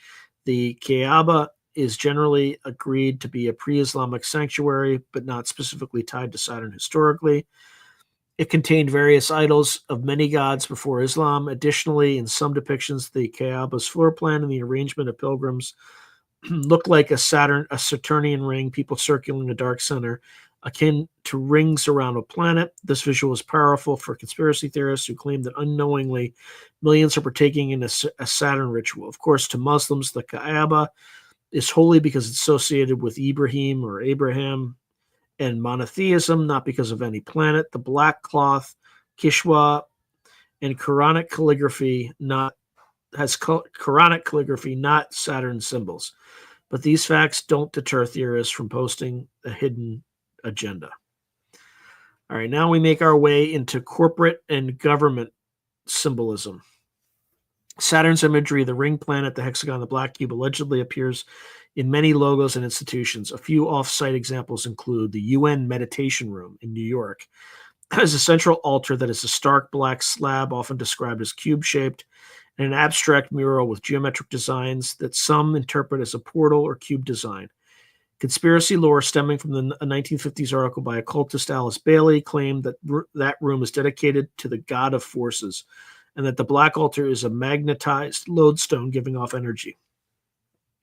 the Kaaba is generally agreed to be a pre-Islamic sanctuary, but not specifically tied to Saturn historically. It contained various idols of many gods before Islam. Additionally, in some depictions, the Kaaba's floor plan and the arrangement of pilgrims look like a Saturnian ring, people circling a dark center, akin to rings around a planet. This visual is powerful for conspiracy theorists who claim that unknowingly millions are partaking in a Saturn ritual. Of course, to Muslims, the Kaaba is holy because it's associated with Ibrahim or Abraham and monotheism, not because of any planet. The black cloth, Kishwa, and Quranic calligraphy not Saturn symbols. But these facts don't deter theorists from posting a hidden agenda. All right, now we make our way into corporate and government symbolism. Saturn's imagery, the ring planet, the hexagon, the black cube, allegedly appears in many logos and institutions. A few off-site examples include the UN Meditation Room in New York. It has a central altar that is a stark black slab, often described as cube-shaped, and an abstract mural with geometric designs that some interpret as a portal or cube design. Conspiracy lore stemming from the 1950s article by occultist Alice Bailey claimed that that room is dedicated to the god of forces, and that the black altar is a magnetized lodestone giving off energy.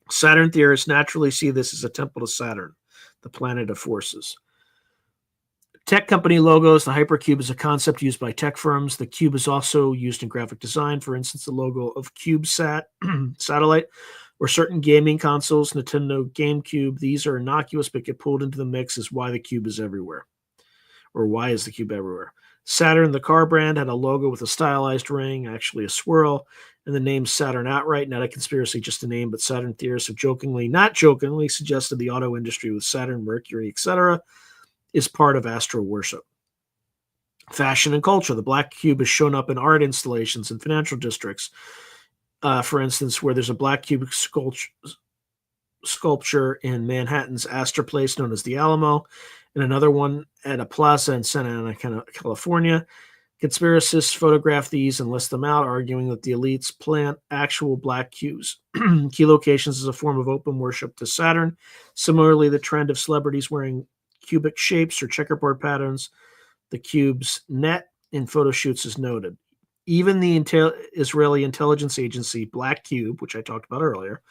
Saturn theorists naturally see this as a temple to Saturn, the planet of forces. Tech company logos. The hypercube is a concept used by tech firms. The cube is also used in graphic design. For instance, the logo of CubeSat satellite, or certain gaming consoles, Nintendo GameCube. These are innocuous but get pulled into the mix as why the cube is everywhere, or why is the cube everywhere. Saturn, the car brand, had a logo with a stylized ring, actually a swirl, and the name Saturn outright, not a conspiracy, just a name, but Saturn theorists have not jokingly suggested the auto industry with Saturn, Mercury, etc. is part of astro worship. Fashion and culture. The black cube has shown up in art installations and financial districts. For instance, where there's a black cube sculpture in Manhattan's Astor Place, known as the Alamo, and another one at a plaza in Santa Ana, California. Conspiracists photograph these and list them out, arguing that the elites plant actual black cubes. Key locations is a form of open worship to Saturn. Similarly, the trend of celebrities wearing cubic shapes or checkerboard patterns, the cube's net in photo shoots is noted. Even the Israeli intelligence agency Black Cube, which I talked about earlier,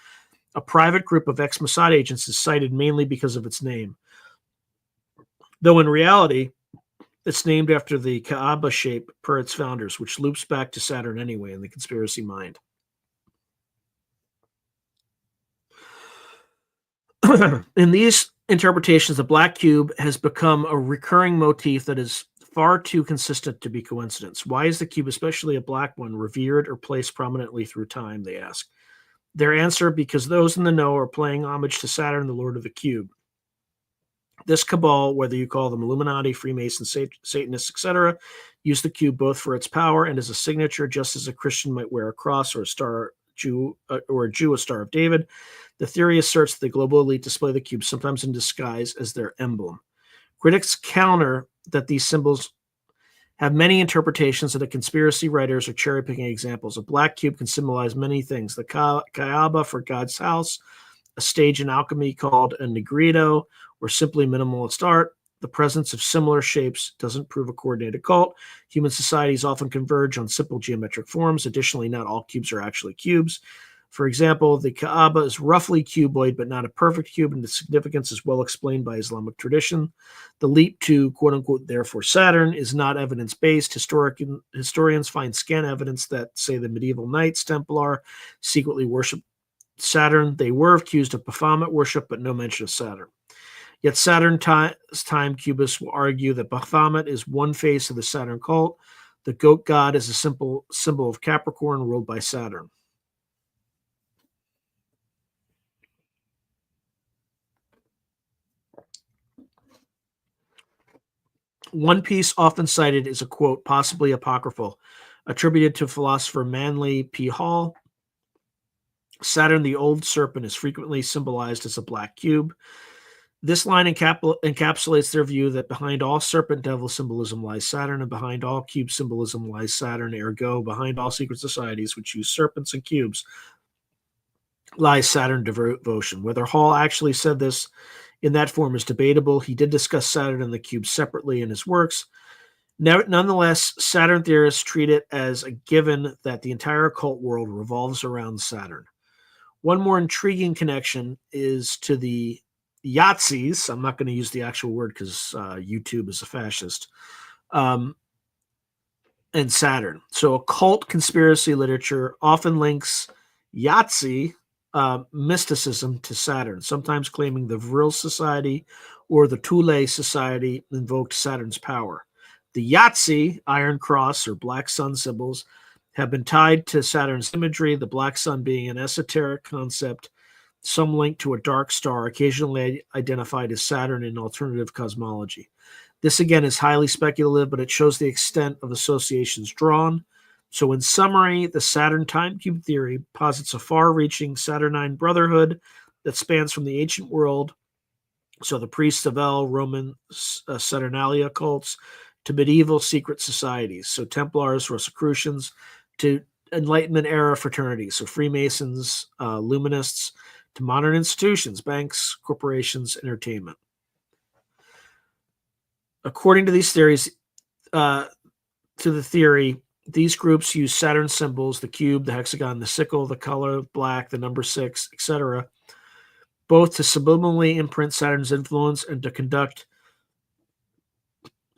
a private group of ex-Mossad agents, is cited mainly because of its name. Though in reality, it's named after the Kaaba shape per its founders, which loops back to Saturn anyway in the conspiracy mind. In these interpretations, the black cube has become a recurring motif that is far too consistent to be coincidence. Why is the cube, especially a black one, revered or placed prominently through time, they ask. Their answer, because those in the know are paying homage to Saturn, the lord of the cube. This cabal, whether you call them Illuminati, Freemasons, Satanists, etc., use the cube both for its power and as a signature, just as a Christian might wear a cross or a Star a Star of David. The theory asserts that the global elite display the cube sometimes in disguise as their emblem. Critics counter that these symbols have many interpretations, and the conspiracy writers are cherry-picking examples. A black cube can symbolize many things. The Kaaba for God's house, a stage in alchemy called a Negrito, or simply minimalist art. The presence of similar shapes doesn't prove a coordinated cult. Human societies often converge on simple geometric forms. Additionally, not all cubes are actually cubes. For example, the Kaaba is roughly cuboid, but not a perfect cube, and the significance is well explained by Islamic tradition. The leap to, quote-unquote, therefore Saturn is not evidence-based. Historians find scant evidence that, say, the medieval Knights Templar secretly worshipped Saturn. They were accused of Baphomet worship, but no mention of Saturn. Yet Saturnine Time Cubists will argue that Baphomet is one face of the Saturn cult. The goat god is a simple symbol of Capricorn ruled by Saturn. One piece often cited is a quote, possibly apocryphal, attributed to philosopher Manly P. Hall. Saturn, the old serpent, is frequently symbolized as a black cube. This line encapsulates their view that behind all serpent devil symbolism lies Saturn, and behind all cube symbolism lies Saturn. Ergo, behind all secret societies which use serpents and cubes lies Saturn devotion. Whether Hall actually said this in that form is debatable. He did discuss Saturn and the cube separately in his works. Nonetheless, Saturn theorists treat it as a given that the entire occult world revolves around Saturn. One more intriguing connection is to the Yahtzees. I'm not going to use the actual word because YouTube is a fascist. And Saturn. So occult conspiracy literature often links Yahtzee mysticism to Saturn, sometimes claiming the Vril Society or the Thule Society invoked Saturn's power. The Yahtzee, Iron Cross, or Black Sun symbols have been tied to Saturn's imagery, the black sun being an esoteric concept, some link to a dark star, occasionally identified as Saturn in alternative cosmology. This, again, is highly speculative, but it shows the extent of associations drawn. So in summary, the Saturn time cube theory posits a far-reaching Saturnine brotherhood that spans from the ancient world, so the priests of El, Roman Saturnalia cults, to medieval secret societies, so Templars, Rosicrucians, to Enlightenment era fraternities, so Freemasons, Luminists, to modern institutions, banks, corporations, entertainment. According to these theories, these groups use Saturn symbols, the cube, the hexagon, the sickle, the color black, the number 6, etc., both to subliminally imprint Saturn's influence and to conduct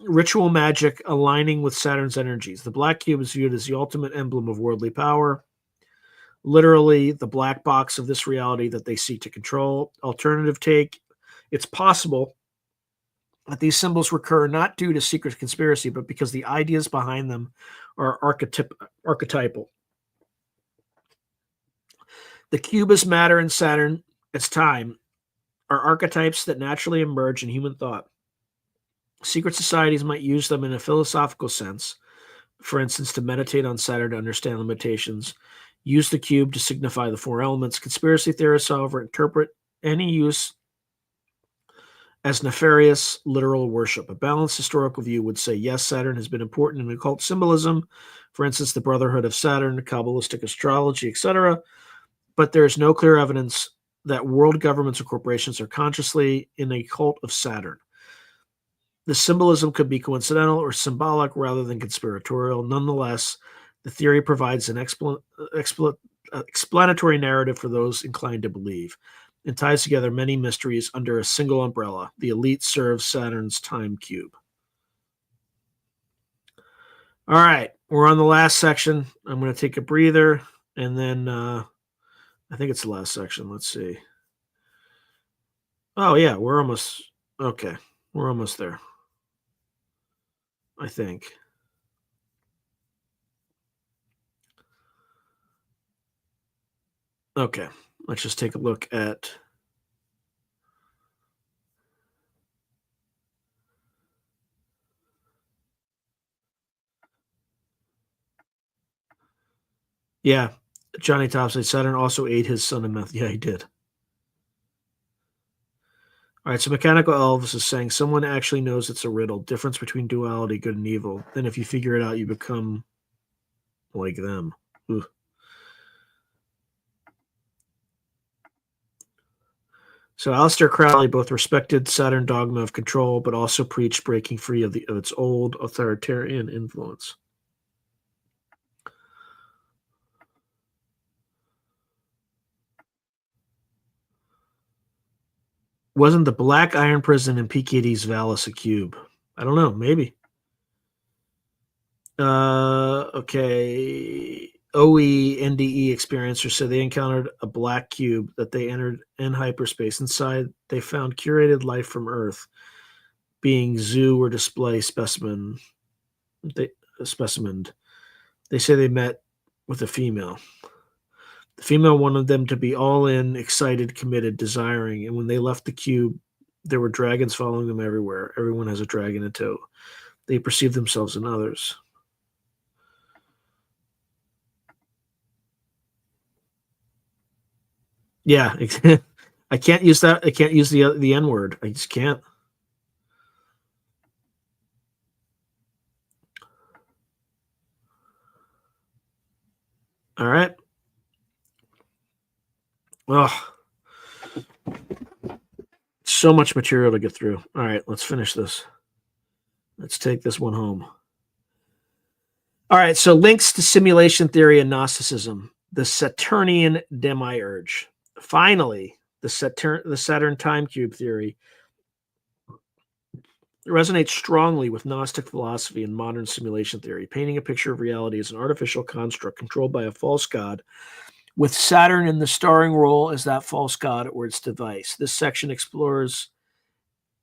ritual magic aligning with Saturn's energies. The black cube is viewed as the ultimate emblem of worldly power, literally the black box of this reality that they seek to control. Alternative take, it's possible that these symbols recur not due to secret conspiracy, but because the ideas behind them are archetypal. The cube is matter and Saturn, its time, are archetypes that naturally emerge in human thought. Secret societies might use them in a philosophical sense, for instance, to meditate on Saturn to understand limitations, use the cube to signify the 4 elements. Conspiracy theorists, however, interpret any use as nefarious literal worship. A balanced historical view would say, yes, Saturn has been important in occult symbolism, for instance, the Brotherhood of Saturn, Kabbalistic astrology, etc., but there is no clear evidence that world governments or corporations are consciously in a cult of Saturn. The symbolism could be coincidental or symbolic rather than conspiratorial. Nonetheless, the theory provides an explanatory narrative for those inclined to believe and ties together many mysteries under a single umbrella. The elite serves Saturn's time cube. All right, we're on the last section. I'm going to take a breather, and then I think it's the last section. Let's see. Oh, yeah, we're almost okay. We're almost there, I think. Okay, let's just take a look at. Yeah, Johnny Top said Saturn also ate his son in meth. Yeah, he did. All right, so Mechanical Elves is saying someone actually knows it's a riddle. Difference between duality, good and evil. Then if you figure it out, you become like them. Ugh. So Aleister Crowley both respected Saturn dogma of control, but also preached breaking free of its old authoritarian influence. Wasn't the Black Iron Prison in PKD's Valis a cube? I don't know. Maybe. Okay. OE NDE experiencer said they encountered a black cube that they entered in hyperspace. Inside, they found curated life from Earth, being zoo or display specimen. Specimened. They say they met with a female. The female wanted them to be all in, excited, committed, desiring, and when they left the cube, there were dragons following them everywhere. Everyone has a dragon in tow. They perceive themselves in others. Yeah, I can't use that. I can't use the N word. I just can't. All right. Oh, so much material to get through. All right, let's finish this. Let's take this one home. All right, so links to simulation theory and Gnosticism, the Saturnian demiurge. Finally, the Saturn time cube theory resonates strongly with Gnostic philosophy and modern simulation theory, painting a picture of reality as an artificial construct controlled by a false god, with Saturn in the starring role as that false god or its device. This section explores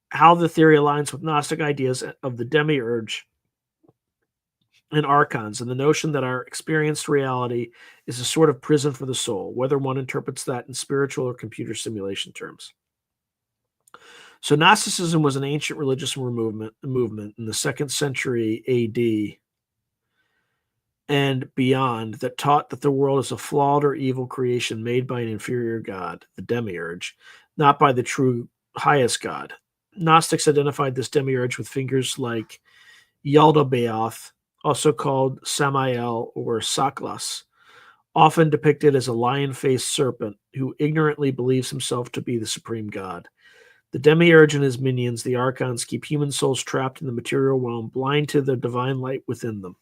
how the theory aligns with Gnostic ideas of the demiurge and archons, and the notion that our experienced reality is a sort of prison for the soul, whether one interprets that in spiritual or computer simulation terms. So Gnosticism was an ancient religious movement in the 2nd century AD and beyond that taught that the world is a flawed or evil creation made by an inferior god, the demiurge, not by the true highest god. Gnostics identified this demiurge with figures like Yaldabaoth, also called Samael or Saklas, often depicted as a lion-faced serpent who ignorantly believes himself to be the supreme god. The demiurge and his minions, the archons, keep human souls trapped in the material realm, blind to the divine light within them.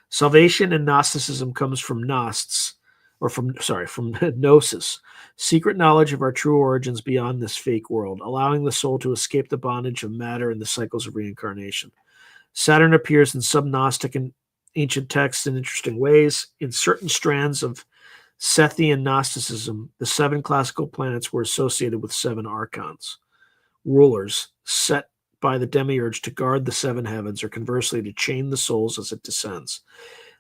Salvation in Gnosticism comes from Gnosts, or from Gnosis, secret knowledge of our true origins beyond this fake world, allowing the soul to escape the bondage of matter and the cycles of reincarnation. Saturn appears in some Gnostic and ancient texts in interesting ways. In certain strands of Sethian Gnosticism, the 7 classical planets were associated with 7 archons, rulers set by the demiurge to guard the 7 heavens, or conversely to chain the souls as it descends.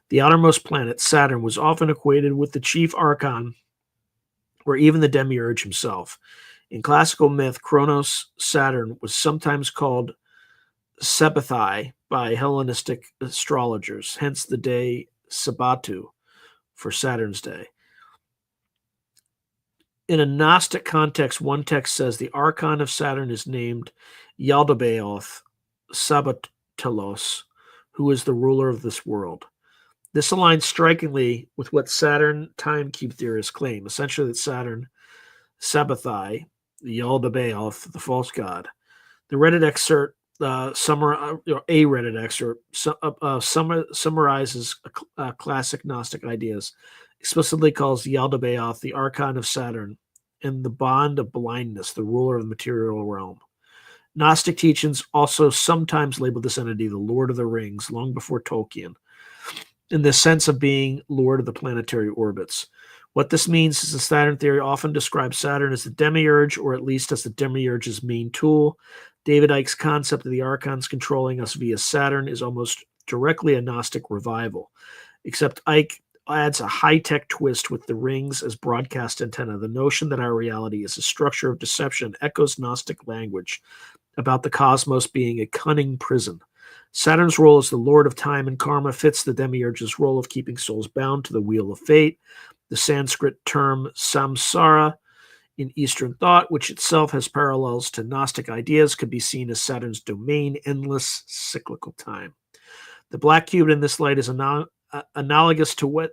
The outermost planet, Saturn, was often equated with the chief archon or even the demiurge himself. In classical myth, Kronos, Saturn, was sometimes called Sabbathai by Hellenistic astrologers, hence the day Sabbatu for Saturn's day. In a Gnostic context, one text says the archon of Saturn is named Yaldabaoth Sabbatelos, who is the ruler of this world. This aligns strikingly with what Saturn time cube theorists claim, essentially that Saturn, Sabbathai, the Yaldabaoth, the false god. The Reddit excerpt, a Reddit excerpt, summarizes classic Gnostic ideas, explicitly calls Yaldabaoth the archon of Saturn and the bond of blindness, the ruler of the material realm. Gnostic teachings also sometimes label this entity the Lord of the Rings, long before Tolkien, in the sense of being Lord of the planetary orbits. What this means is the Saturn theory often describes Saturn as the demiurge, or at least as the demiurge's main tool. David Icke's concept of the archons controlling us via Saturn is almost directly a Gnostic revival, except Icke adds a high-tech twist with the rings as broadcast antenna. The notion that our reality is a structure of deception echoes Gnostic language about the cosmos being a cunning prison. Saturn's role as the lord of time and karma fits the demiurge's role of keeping souls bound to the wheel of fate. The Sanskrit term samsara in Eastern thought, which itself has parallels to Gnostic ideas, could be seen as Saturn's domain, endless cyclical time. The black cube in this light is analogous to what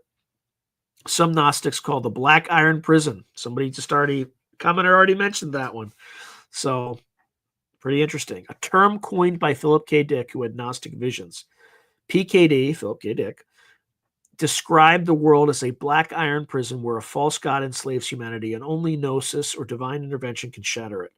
some Gnostics call the black iron prison. Somebody just already mentioned that one. So, pretty interesting. A term coined by Philip K. Dick, who had Gnostic visions. PKD, Philip K. Dick, described the world as a black iron prison where a false god enslaves humanity and only gnosis or divine intervention can shatter it.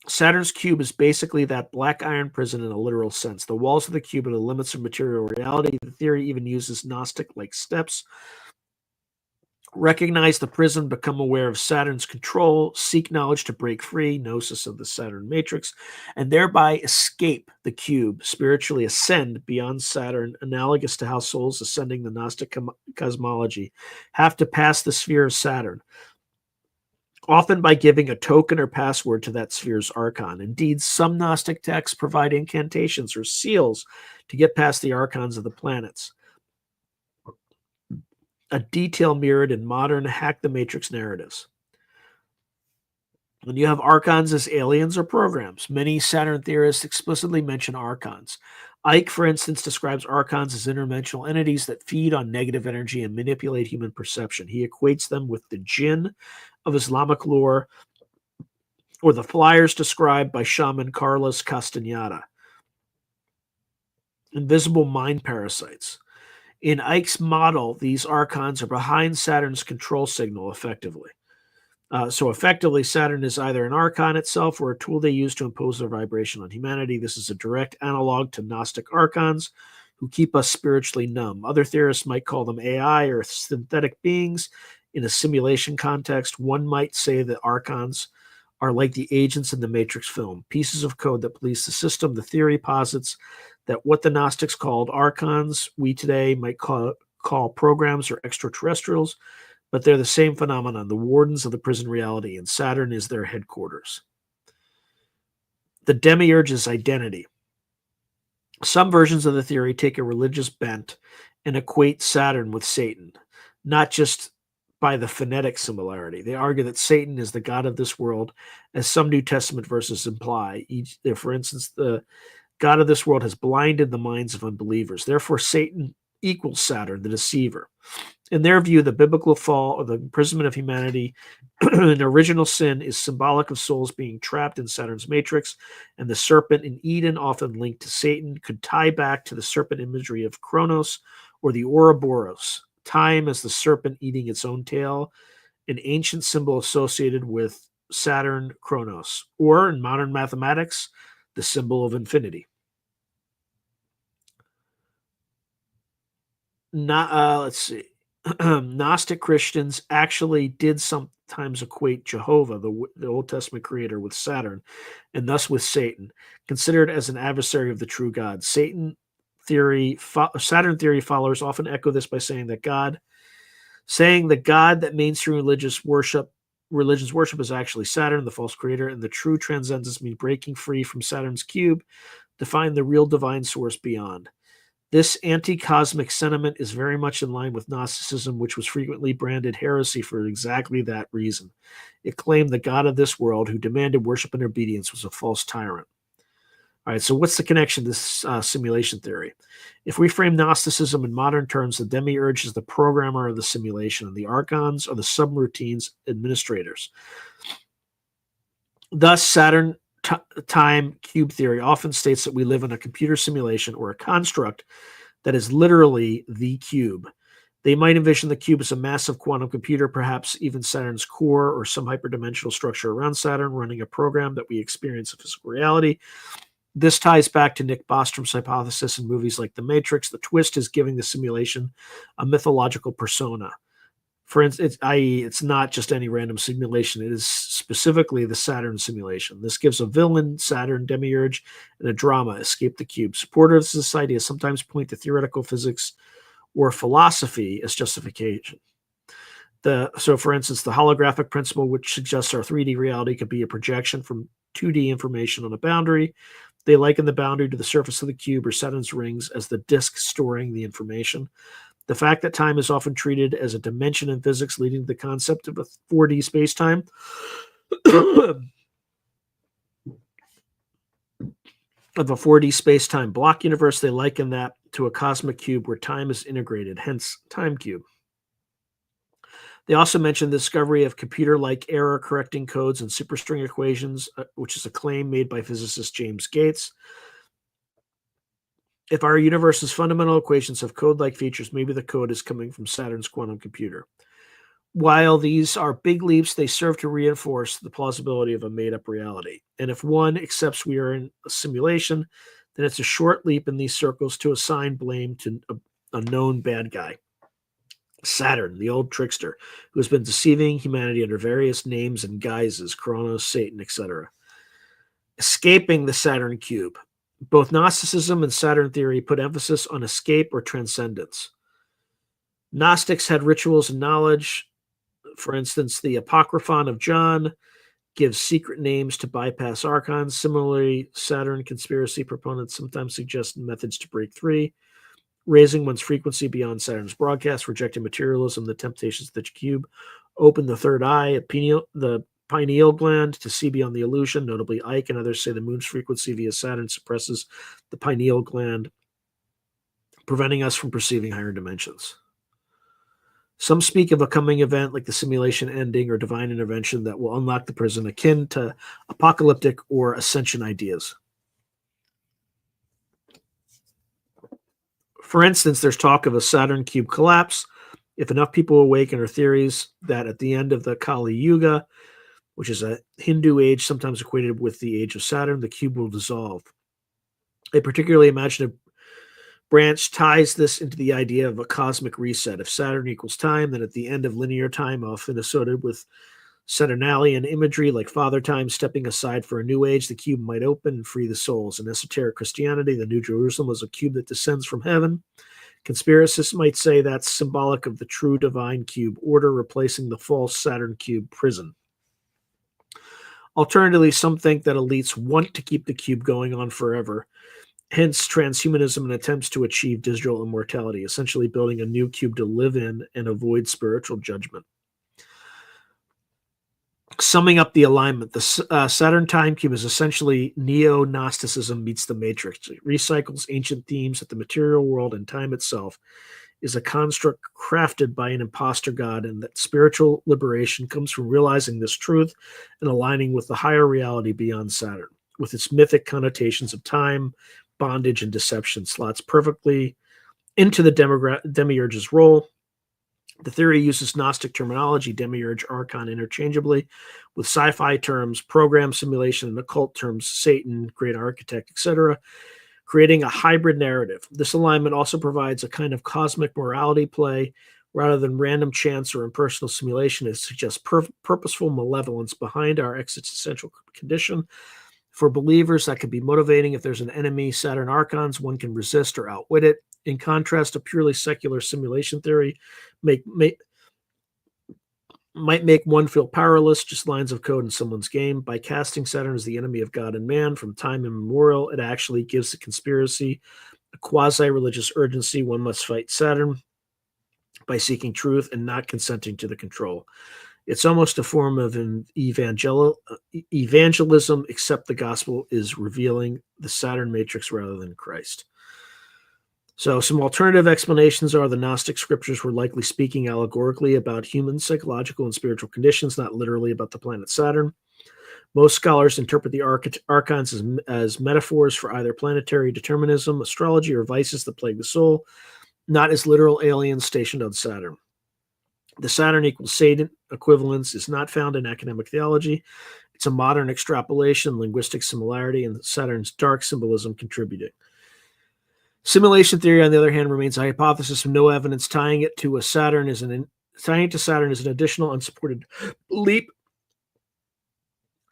Saturn's cube is basically that black iron prison in a literal sense. The walls of the cube are the limits of material reality. The theory even uses Gnostic-like steps. Recognize the prison, become aware of Saturn's control, seek knowledge to break free, gnosis of the Saturn matrix, and thereby escape the cube, spiritually ascend beyond Saturn, analogous to how souls ascending the Gnostic cosmology have to pass the sphere of Saturn, often by giving a token or password to that sphere's archon. Indeed, some Gnostic texts provide incantations or seals to get past the archons of the planets. A detail mirrored in modern Hack the Matrix narratives. When you have archons as aliens or programs, many Saturn theorists explicitly mention archons. Icke, for instance, describes archons as interdimensional entities that feed on negative energy and manipulate human perception. He equates them with the jinn of Islamic lore or the flyers described by shaman Carlos Castaneda. Invisible mind parasites. In Icke's model, these archons are behind Saturn's control signal effectively. So effectively, Saturn is either an archon itself or a tool they use to impose their vibration on humanity. This is a direct analog to Gnostic archons who keep us spiritually numb. Other theorists might call them AI or synthetic beings. In a simulation context, one might say that archons are like the agents in the Matrix film, pieces of code that police the system. The theory posits that what the Gnostics called archons, we today might call programs or extraterrestrials, but they're the same phenomenon, the wardens of the prison reality, and Saturn is their headquarters. The demiurge's identity. Some versions of the theory take a religious bent and equate Saturn with Satan, not just by the phonetic similarity. They argue that Satan is the god of this world, as some New Testament verses imply. For instance, the God of this world has blinded the minds of unbelievers. Therefore, Satan equals Saturn, the deceiver. In their view, the biblical fall or the imprisonment of humanity in original sin is symbolic of souls being trapped in Saturn's matrix, and the serpent in Eden, often linked to Satan, could tie back to the serpent imagery of Kronos or the Ouroboros, time as the serpent eating its own tail, an ancient symbol associated with Saturn, Kronos, or in modern mathematics, the symbol of infinity. Let's see. Gnostic Christians actually did sometimes equate Jehovah, the Old Testament creator, with Saturn, and thus with Satan, considered as an adversary of the true God. Saturn theory followers often echo this by saying the God that mainstream religions worship is actually Saturn, the false creator, and the true transcendence means breaking free from Saturn's cube to find the real divine source beyond. This anti-cosmic sentiment is very much in line with Gnosticism, which was frequently branded heresy for exactly that reason. It claimed the God of this world, who demanded worship and obedience, was a false tyrant. All right, so what's the connection to this simulation theory? If we frame Gnosticism in modern terms, the demiurge is the programmer of the simulation, and the archons are the subroutines administrators. Thus, Saturn time cube theory often states that we live in a computer simulation or a construct that is literally the cube. They might envision the cube as a massive quantum computer, perhaps even Saturn's core or some hyperdimensional structure around Saturn running a program that we experience in physical reality. This ties back to Nick Bostrom's hypothesis in movies like The Matrix. The twist is giving the simulation a mythological persona. For instance, i.e., it's not just any random simulation. It is specifically the Saturn simulation. This gives a villain, Saturn, demiurge, and a drama, Escape the Cube. Supporters of this idea sometimes point to theoretical physics or philosophy as justification. So, for instance, the holographic principle, which suggests our 3D reality could be a projection from 2D information on a boundary. They liken the boundary to the surface of the cube or Saturn's rings as the disk storing the information. The fact that time is often treated as a dimension in physics, leading to the concept of a 4D space-time. Of a 4D space-time block universe, they liken that to a cosmic cube where time is integrated, hence time cube. They also mention the discovery of computer-like error-correcting codes and superstring equations, which is a claim made by physicist James Gates. If our universe's fundamental equations have code-like features, maybe the code is coming from Saturn's quantum computer. While these are big leaps, they serve to reinforce the plausibility of a made-up reality. And if one accepts we are in a simulation, then it's a short leap in these circles to assign blame to a known bad guy. Saturn, the old trickster, who has been deceiving humanity under various names and guises, Kronos, Satan, etc. Escaping the Saturn cube. Both Gnosticism and Saturn theory put emphasis on escape or transcendence. Gnostics had rituals and knowledge. For instance, the Apocryphon of John gives secret names to bypass archons. Similarly, Saturn conspiracy proponents sometimes suggest methods to break free, raising one's frequency beyond Saturn's broadcast, rejecting materialism, the temptations of the cube, open the third eye, the pineal gland to see beyond the illusion. Notably, Ike and others say the moon's frequency via Saturn suppresses the pineal gland, preventing us from perceiving higher dimensions. Some speak of a coming event like the simulation ending or divine intervention that will unlock the prison, akin to apocalyptic or ascension ideas. For instance, there's talk of a Saturn cube collapse. If enough people awaken, or theories that at the end of the Kali Yuga, which is a Hindu age sometimes equated with the age of Saturn, the cube will dissolve. A particularly imaginative branch ties this into the idea of a cosmic reset. If Saturn equals time, then at the end of linear time, often associated with Saturnalian imagery like Father Time stepping aside for a new age, the cube might open and free the souls. In esoteric Christianity, the New Jerusalem was a cube that descends from heaven. Conspiracists might say that's symbolic of the true divine cube order, replacing the false Saturn cube prison. Alternatively, some think that elites want to keep the cube going on forever, hence transhumanism and attempts to achieve digital immortality, essentially building a new cube to live in and avoid spiritual judgment. Summing up the alignment, the Saturn Time Cube is essentially neo-Gnosticism meets the Matrix. It recycles ancient themes that the material world and time itself is a construct crafted by an imposter god, and that spiritual liberation comes from realizing this truth and aligning with the higher reality beyond Saturn, with its mythic connotations of time, bondage, and deception, slots perfectly into the demiurge's role. The theory uses Gnostic terminology, demiurge, archon, interchangeably, with sci-fi terms, program simulation, and occult terms, Satan, great architect, etc., creating a hybrid narrative. This alignment also provides a kind of cosmic morality play rather than random chance or impersonal simulation. It suggests purposeful malevolence behind our existential condition. For believers, that could be motivating. If there's an enemy, Saturn archons, one can resist or outwit it. In contrast, a purely secular simulation theory might make one feel powerless, just lines of code in someone's game. By casting Saturn as the enemy of God and man from time immemorial, it actually gives the conspiracy a quasi-religious urgency. One must fight Saturn by seeking truth and not consenting to the control. It's almost a form of an evangelism, except the gospel is revealing the Saturn matrix rather than Christ. So some alternative explanations are the Gnostic scriptures were likely speaking allegorically about human psychological and spiritual conditions, not literally about the planet Saturn. Most scholars interpret the archons as metaphors for either planetary determinism, astrology, or vices that plague the soul, not as literal aliens stationed on Saturn. The Saturn equals Satan equivalence is not found in academic theology. It's a modern extrapolation, linguistic similarity, and Saturn's dark symbolism contributing. Simulation theory, on the other hand, remains a hypothesis with no evidence tying it to Saturn as an additional unsupported leap.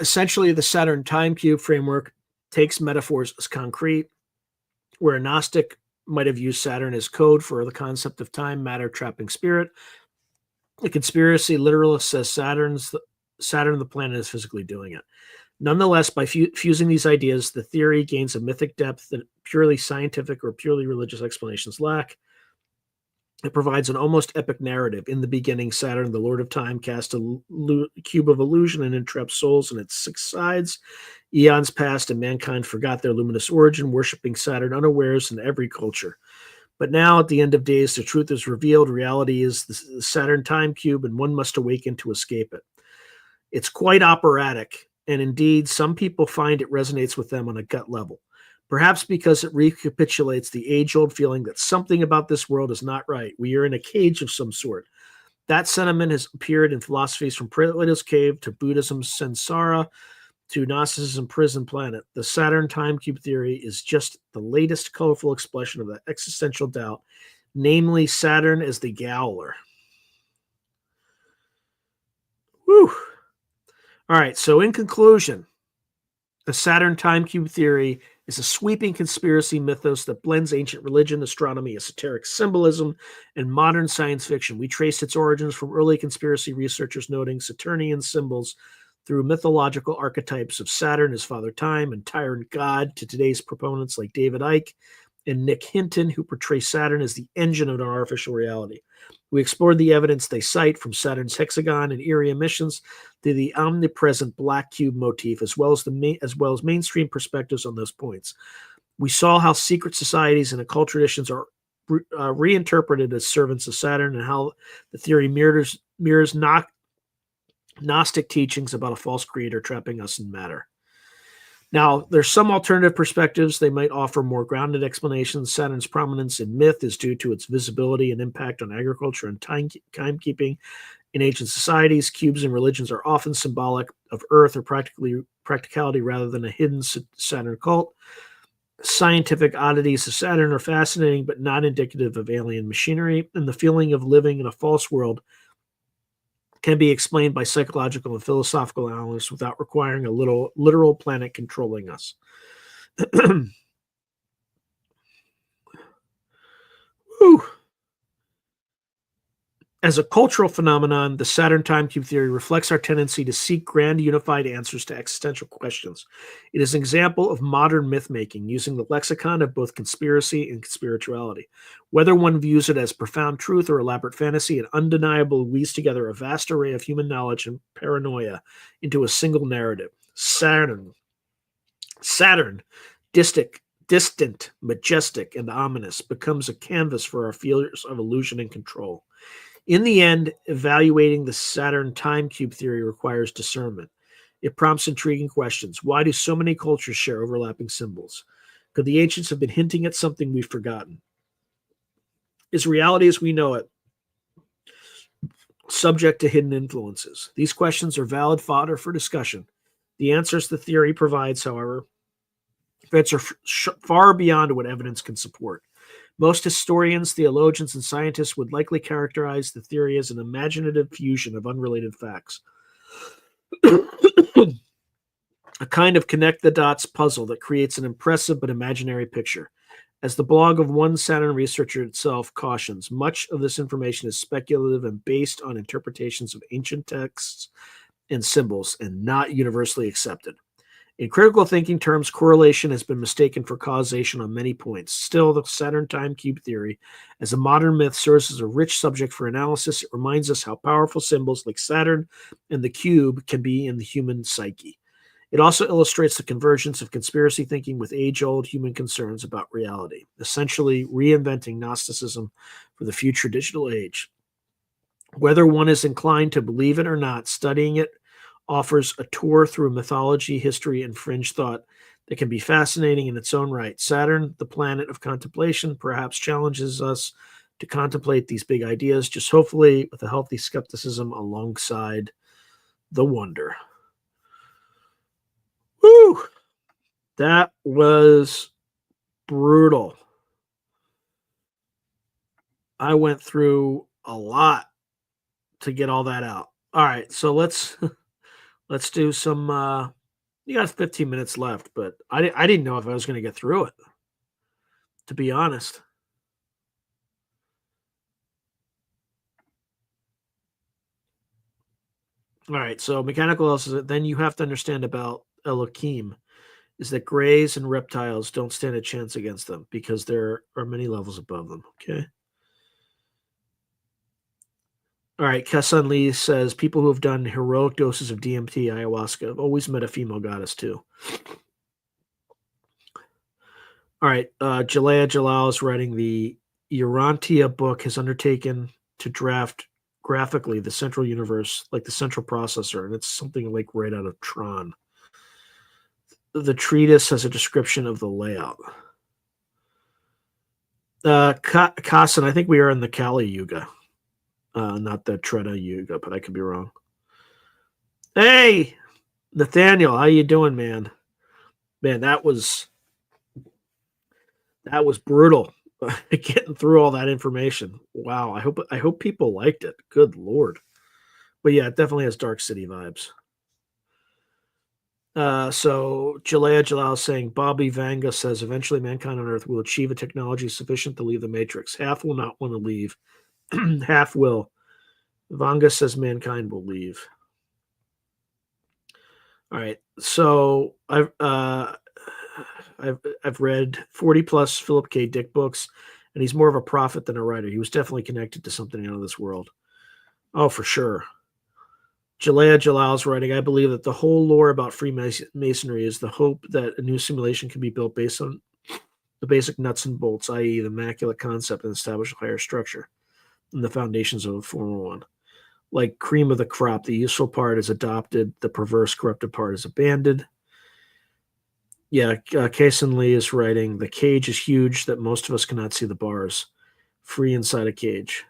Essentially, the Saturn Time Cube framework takes metaphors as concrete, where a Gnostic might have used Saturn as code for the concept of time, matter, trapping spirit. The conspiracy literalist says Saturn, the planet, is physically doing it. Nonetheless, by fusing these ideas, the theory gains a mythic depth that purely scientific or purely religious explanations lack. It provides an almost epic narrative. In the beginning, Saturn, the Lord of Time, cast a cube of illusion and entrapped souls in its 6 sides. Eons passed and mankind forgot their luminous origin, worshiping Saturn unawares in every culture. But now, at the end of days, the truth is revealed. Reality is the Saturn Time Cube, and one must awaken to escape it. It's quite operatic, and indeed, some people find it resonates with them on a gut level. Perhaps because it recapitulates the age-old feeling that something about this world is not right. We are in a cage of some sort. That sentiment has appeared in philosophies from Plato's cave to Buddhism's samsara to Gnosticism prison planet. The Saturn Time Cube theory is just the latest colorful expression of that existential doubt, namely Saturn as the Gowler. Whew. All right, so in conclusion, the Saturn Time Cube theory is a sweeping conspiracy mythos that blends ancient religion, astronomy, esoteric symbolism, and modern science fiction. We traced its origins from early conspiracy researchers noting Saturnian symbols through mythological archetypes of Saturn as Father Time and Tyrant God to today's proponents like David Icke and Nick Hinton, who portray Saturn as the engine of an artificial reality. We explored the evidence they cite, from Saturn's hexagon and eerie emissions to the omnipresent black cube motif, as well as mainstream perspectives on those points. We saw how secret societies and occult traditions are reinterpreted as servants of Saturn, and how the theory mirrors Gnostic teachings about a false creator trapping us in matter. Now, there's some alternative perspectives. They might offer more grounded explanations. Saturn's prominence in myth is due to its visibility and impact on agriculture and timekeeping in ancient societies. Cubes and religions are often symbolic of Earth or practicality rather than a hidden Saturn cult. Scientific oddities of Saturn are fascinating, but not indicative of alien machinery, and the feeling of living in a false world can be explained by psychological and philosophical analysis without requiring a literal planet controlling us. Whew. As a cultural phenomenon, the Saturn Time Cube theory reflects our tendency to seek grand unified answers to existential questions. It is an example of modern myth-making, using the lexicon of both conspiracy and spirituality. Whether one views it as profound truth or elaborate fantasy, it undeniably weaves together a vast array of human knowledge and paranoia into a single narrative. Saturn, distant, majestic, and ominous, becomes a canvas for our fears of illusion and control. In the end, evaluating the Saturn Time Cube theory requires discernment. It prompts intriguing questions. Why do so many cultures share overlapping symbols? Could the ancients have been hinting at something we've forgotten? Is reality as we know it subject to hidden influences? These questions are valid fodder for discussion. The answers the theory provides, however, are far beyond what evidence can support. Most historians, theologians, and scientists would likely characterize the theory as an imaginative fusion of unrelated facts. A kind of connect-the-dots puzzle that creates an impressive but imaginary picture. As the blog of one Saturn researcher itself cautions, much of this information is speculative and based on interpretations of ancient texts and symbols, and not universally accepted. In critical thinking terms, correlation has been mistaken for causation on many points. Still, the Saturn Time Cube theory, as a modern myth, serves as a rich subject for analysis. It reminds us how powerful symbols like Saturn and the cube can be in the human psyche. It also illustrates the convergence of conspiracy thinking with age-old human concerns about reality, essentially reinventing Gnosticism for the future digital age. Whether one is inclined to believe it or not, studying it offers a tour through mythology, history, and fringe thought that can be fascinating in its own right. Saturn, the planet of contemplation, perhaps challenges us to contemplate these big ideas, just hopefully with a healthy skepticism alongside the wonder. Woo! That was brutal. I went through a lot to get all that out. All right, so let's do some. You got 15 minutes left, but I didn't know if I was going to get through it, to be honest. All right, so mechanical analysis. Then you have to understand about Elohim is that grays and reptiles don't stand a chance against them because there are many levels above them. Okay. All right, Kessan Lee says people who have done heroic doses of DMT ayahuasca have always met a female goddess too. All right, Jalea Jalal is writing the Urantia book has undertaken to draft graphically the central universe, like the central processor, and it's something like right out of Tron. The treatise has a description of the layout. Kasan, I think we are in the Kali Yuga, not the Treta Yuga, but I could be wrong. Hey, Nathaniel, how you doing, man? Man, that was brutal. Getting through all that information. Wow, I hope people liked it. Good lord. But yeah, it definitely has Dark City vibes. So Jalea Jalal saying Bobby Vanga says eventually mankind on Earth will achieve a technology sufficient to leave the Matrix. Half will not want to leave. Half will. Vanga says mankind will leave. All right. So I've read 40 plus Philip K. Dick books, and he's more of a prophet than a writer. He was definitely connected to something out of this world. Oh, for sure. Jalea Jalal's writing, I believe that the whole lore about Freemasonry is the hope that a new simulation can be built based on the basic nuts and bolts, i.e., the immaculate concept, and establish a higher structure and the foundations of a former one. Like cream of the crop, the useful part is adopted, the perverse, corrupted part is abandoned. Yeah, Kason Lee is writing, the cage is huge that most of us cannot see the bars. Free inside a cage.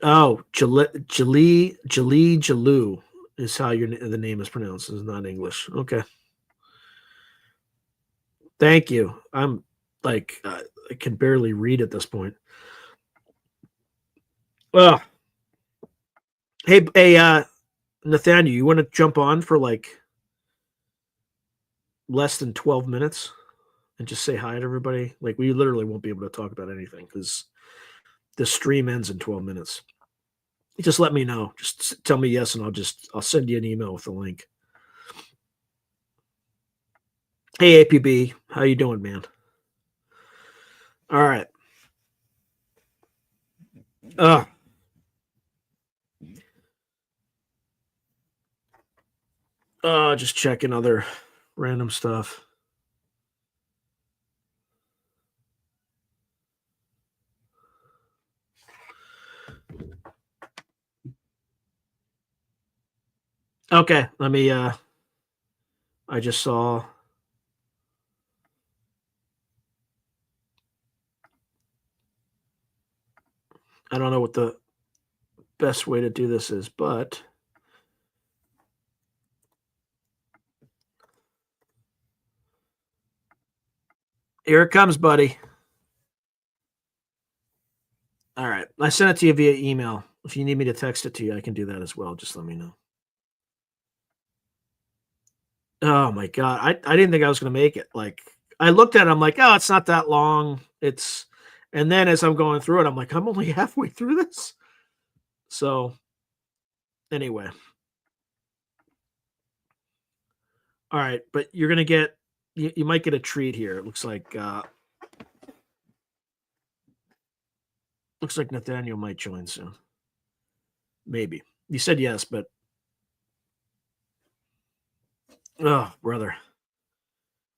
Oh, Jalee Jaloo is how the name is pronounced. It's not English. Okay. Thank you. I'm like, I can barely read at this point. Well, hey, Nathaniel, you want to jump on for like less than 12 minutes and just say hi to everybody? Like, we literally won't be able to talk about anything because the stream ends in 12 minutes. Just let me know. Just tell me yes, and I'll send you an email with the link. Hey, APB, how you doing, man? All right. Just checking other random stuff. Okay, let me I just saw I don't know what the best way to do this is, but here it comes, buddy. All right. I sent it to you via email. If you need me to text it to you, I can do that as well. Just let me know. Oh my god. I didn't think I was gonna make it. Like I looked at it, I'm like, oh, it's not that long. And then as I'm going through it, I'm like, I'm only halfway through this. So anyway. All right, but you're gonna get you might get a treat here. It looks like Nathaniel might join soon. Maybe. You said yes, but oh, brother.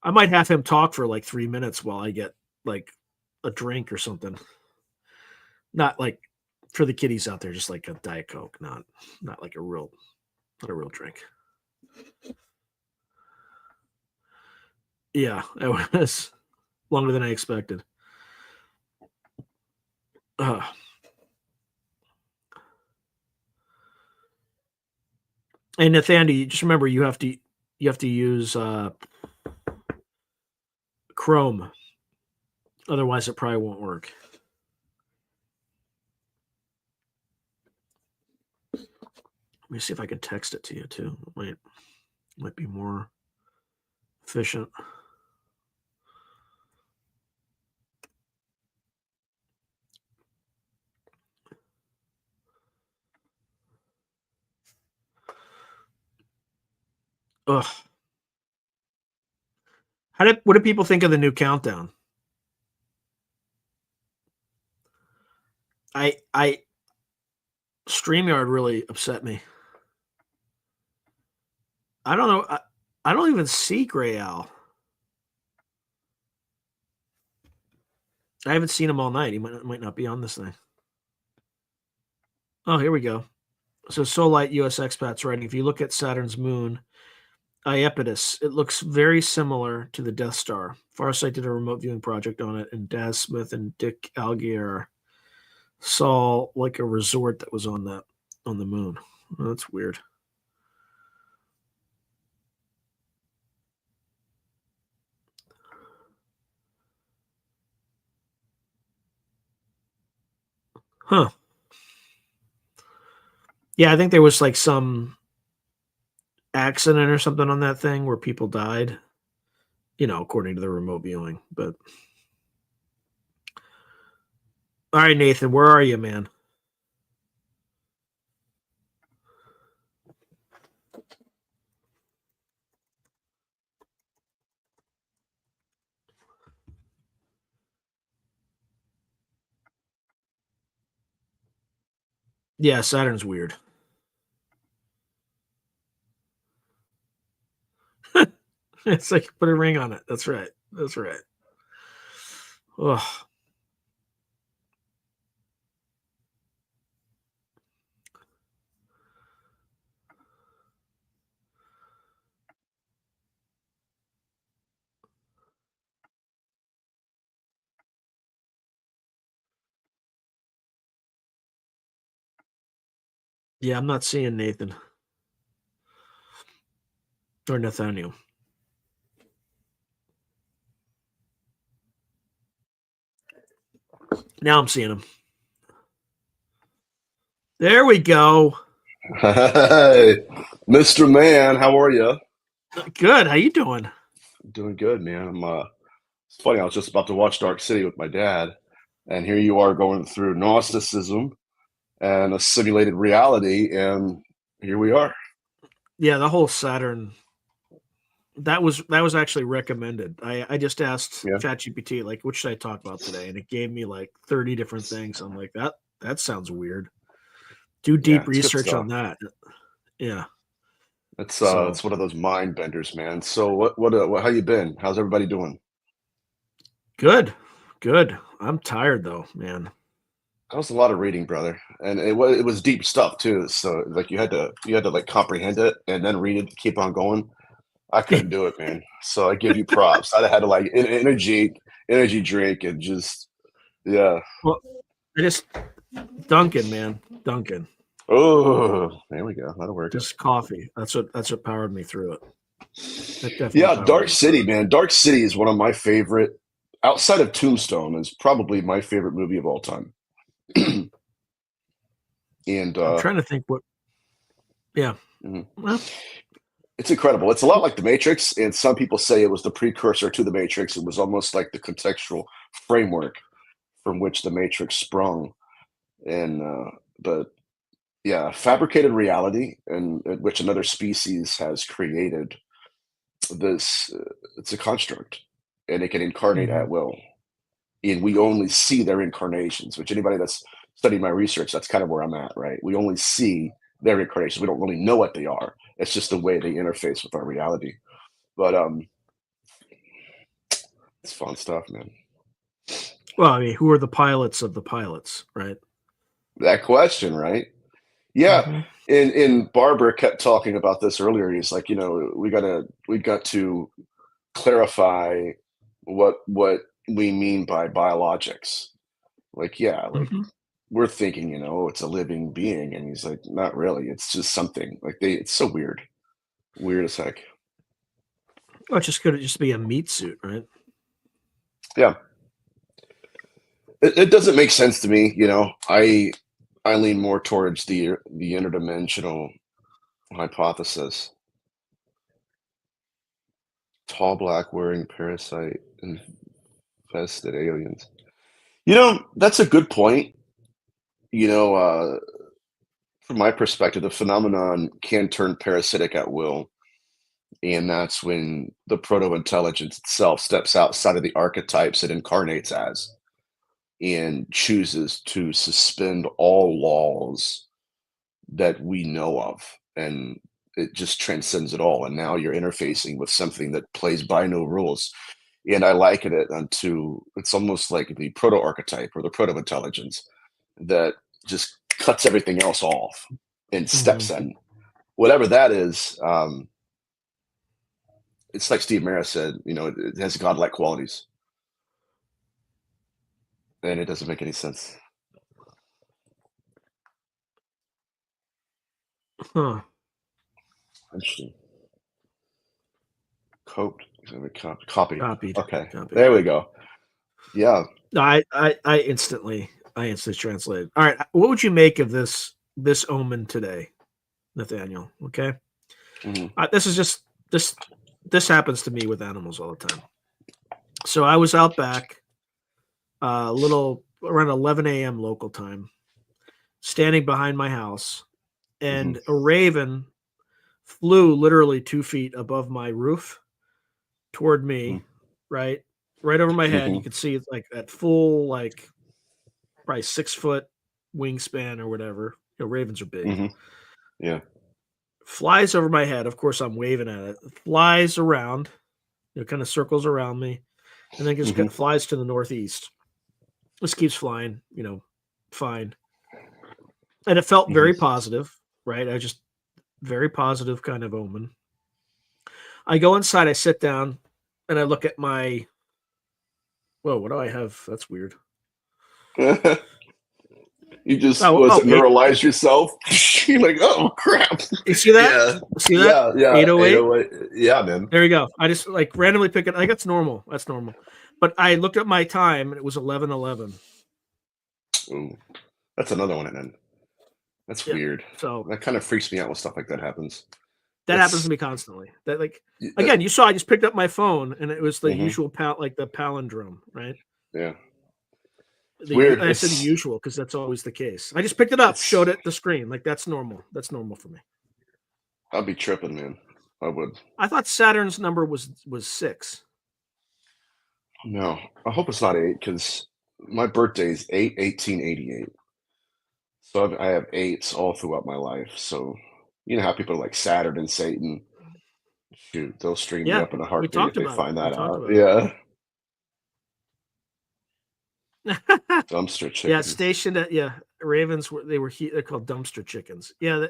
I might have him talk for like 3 minutes while I get like a drink or something. Not like for the kiddies out there, just like a Diet Coke, not like not a real drink. Yeah, it was longer than I expected. Uh, and Nathaniel, just remember you have to use Chrome, otherwise it probably won't work. Let me see if I can text it to you too. Might be more efficient. Ugh. What do people think of the new countdown? I StreamYard really upset me. I don't know. I don't even see Gray Owl. I haven't seen him all night. He might not be on this thing. Oh, here we go. So Solite US expats writing. If you look at Saturn's moon, Iapetus, it looks very similar to the Death Star. Farsight did a remote viewing project on it, and Daz Smith and Dick Algier saw like a resort that was on the moon. Oh, that's weird. Huh. Yeah, I think there was like some accident or something on that thing where people died, according to the remote viewing. But all right, Nathan, where are you, man? Yeah, Saturn's weird. It's like put a ring on it. That's right. That's right. Ugh. Yeah, I'm not seeing Nathan or Nathaniel. Now I'm seeing him. There we go.
Hey, Mr. Man, how are you?
Good. How you doing?
Doing good, man. It's funny, I was just about to watch Dark City with my dad, and here you are going through Gnosticism and a simulated reality, and here we are.
Yeah, the whole Saturn. That was actually recommended. I just asked
Yeah,
ChatGPT like, what should I talk about today, and it gave me like 30 different things. I'm like, that sounds weird. Do
yeah,
deep
it's good
research
stuff.
on that. Yeah.
It's
So
one of those mind benders, man. So how you been? How's everybody doing?
good. Good. I'm tired though, man.
That was a lot of reading, brother, and it was deep stuff too. So like you had to like comprehend it and then read it to keep on going. I couldn't do it, man. So I give you props. I'd have had to like energy drink and just yeah.
Well, I just Duncan, man. Duncan.
Oh, there we go. That'll work.
Just coffee. That's what powered me through it. That definitely
Yeah,
powered
Dark
me through
City,
it.
man. Dark City is one of my favorite outside of Tombstone is probably my favorite movie of all time. and
I'm trying to think what yeah.
mhm.
Well,
It's incredible. It's a lot like The Matrix, and some people say it was the precursor to The Matrix. It was almost like the contextual framework from which The Matrix sprung. And but yeah, fabricated reality, and which another species has created. it's a construct, and it can incarnate
Mhm.
at will. And we only see their incarnations, which anybody that's studying my research, that's kind of where I'm at, right? We only see their incarnations. We don't really know what they are. It's just the way they interface with our reality. But it's fun stuff, man.
Well, I mean, who are the pilots of the pilots, right?
That question, right? Yeah.
Mhm.
And Barber kept talking about this earlier. He's like, we got to clarify what we mean by biologics. Like, yeah, like
Mhm.
we're thinking, it's a living being, and he's like, not really. It's just something. Like it's so weird, weird as heck.
Well, it just could just be a meat suit, right?
Yeah, it doesn't make sense to me. I lean more towards the interdimensional hypothesis. Tall black wearing parasite infested aliens. That's a good point. You know, uh, from my perspective, the phenomenon can turn parasitic at will. And that's when the proto intelligence itself steps outside of the archetypes it incarnates as and chooses to suspend all laws that we know of. And it just transcends it all. And now you're interfacing with something that plays by no rules. And I liken it unto it's almost like the proto archetype or the proto intelligence that just cuts everything else off and steps
Mhm.
in. Whatever that is, it's like Steve Mara said, it has godlike qualities, and it doesn't make any sense.
Huh.
Interesting. Coped. Copy.
Copied.
Okay,
Copied.
there we go. Yeah.
No, I instantly translated. All right, what would you make of this omen today, Nathaniel? Okay,
Mhm,
this is just this happens to me with animals all the time. So I was out back, a little around 11 a.m. local time, standing behind my house,
mhm,
and a raven flew literally 2 feet above my roof toward
mhm,
me, right, right over my head. You
mhm,
could see it's like at full, like probably 6 foot wingspan or whatever. Ravens are big.
mhm. Yeah.
Flies over my head. Of course, I'm waving at it. Flies around, kind of circles around me, and then just
Mhm,
flies to the northeast. Just keeps flying, fine. And it felt
mhm,
very positive, right? I just very positive kind of omen. I go inside, I sit down, and I look at my. Whoa, what do I have? That's weird.
You just
Oh,
was
oh,
it neuralize yourself? You're like, oh crap.
you see that?
Yeah.
See that?
Yeah. Yeah.
808.
808. Yeah, man.
There we go. I just like randomly pick it. Like that's normal. That's normal. But I looked at my time and it was 11:11.
Ooh, that's another one. And then that's
Yeah.
weird.
So
That kind of freaks me out when stuff like that happens.
that happens to
That's
me constantly. That like
uh,
again, you saw I just picked up my phone and it was the
mhm,
usual like the palindrome, right?
yeah. It's
The
weird.
I said the usual because that's always the case. I just picked it up,
It's
showed it the screen. Like that's normal. That's normal for me.
I'd be tripping, man. I would.
I thought Saturn's number was 6.
No, I hope it's not 8 because my birthday is 8/18/88. So I have eights all throughout my life. So you know how people are like Saturn and Satan. Shoot, they'll string me
Yeah,
up in a
we
heartbeat if
talked
they
about it.
find
We
that
talked
out.
about
Yeah,
it.
dumpster
Yeah,
chickens.
stationed at Ravens were they're called dumpster chickens. Yeah,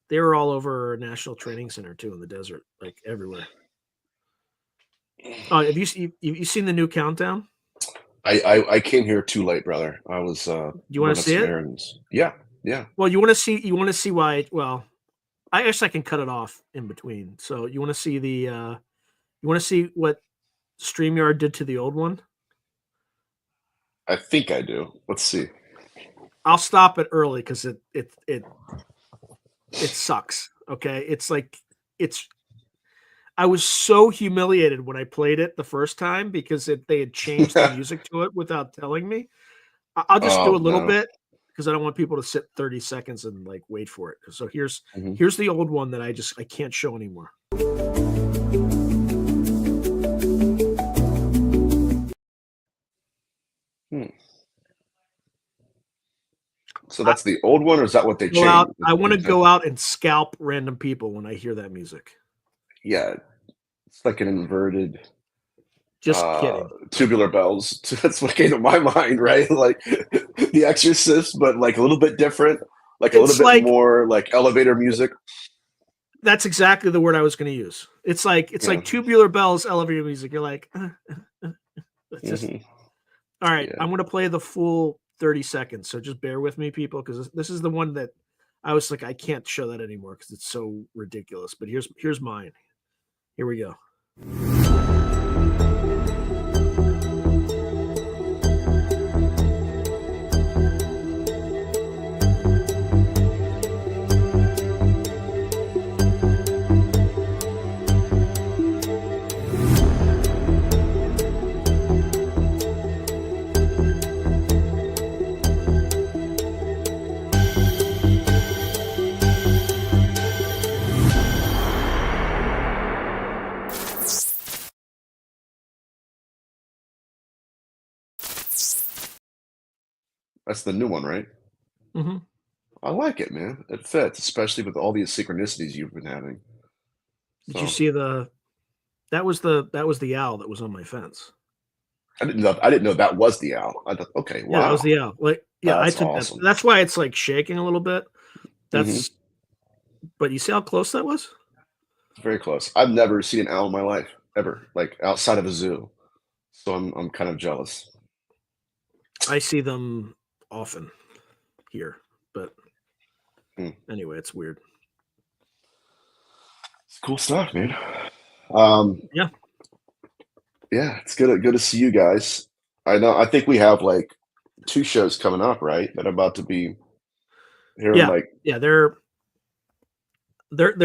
they were all over National Training Center too in the desert, like everywhere. Oh, have you seen the new countdown?
I came here too late, brother. I was
Do you want to
running
see
some
it?
errands. Yeah, yeah.
Well, you want to see why. Well, I guess I can cut it off in between. So you want to see you want to see what StreamYard did to the old one?
I think I do. Let's see.
I'll stop it early because it sucks. Okay, it's like it's. I was so humiliated when I played it the first time because they had changed the music to it without telling me. I'll just do
Oh
a little
no.
bit because I don't want people to sit 30 seconds and like wait for it. So
Mhm.
here's the old one that I can't show anymore.
So that's the old one, or is that what they
Go out.
changed?
I want to go out and scalp random people when I hear that music.
Yeah, it's like an inverted
Just kidding.
tubular bells. That's what came to my mind, right? Like The Exorcist, but like a little bit different, like a little
It's
bit
like
more like elevator music.
that's exactly the word I was going to use. It's like
Yeah.
tubular bells, elevator music. You're like, it's just
Hmm.
all right.
Yeah.
I'm going to play the full 30 seconds. So just bear with me, people, because this is the one that I was like, I can't show that anymore because it's so ridiculous. But here's mine. Here we go.
That's the new one, right?
Hmm.
I like it, man. It fits, especially with all these synchronicities you've been having.
Did you
So
see that was the owl that was on my fence?
I didn't know that was the owl. I thought, okay,
Yeah, that was
wow,
the owl. Like, yeah, I
that's
took that.
awesome.
That's why it's like shaking a little bit.
Hmm.
That's but you see how close that was?
Very close. I've never seen an owl in my life ever, like outside of a zoo. So I'm kind of jealous.
I see them often here, but
Hmm.
anyway, it's weird.
It's cool stuff, man. Um,
Yeah.
yeah, it's good to see you guys. I know. I think we have like two shows coming up, right? That are about to be here in
Yeah.
like
Yeah, they're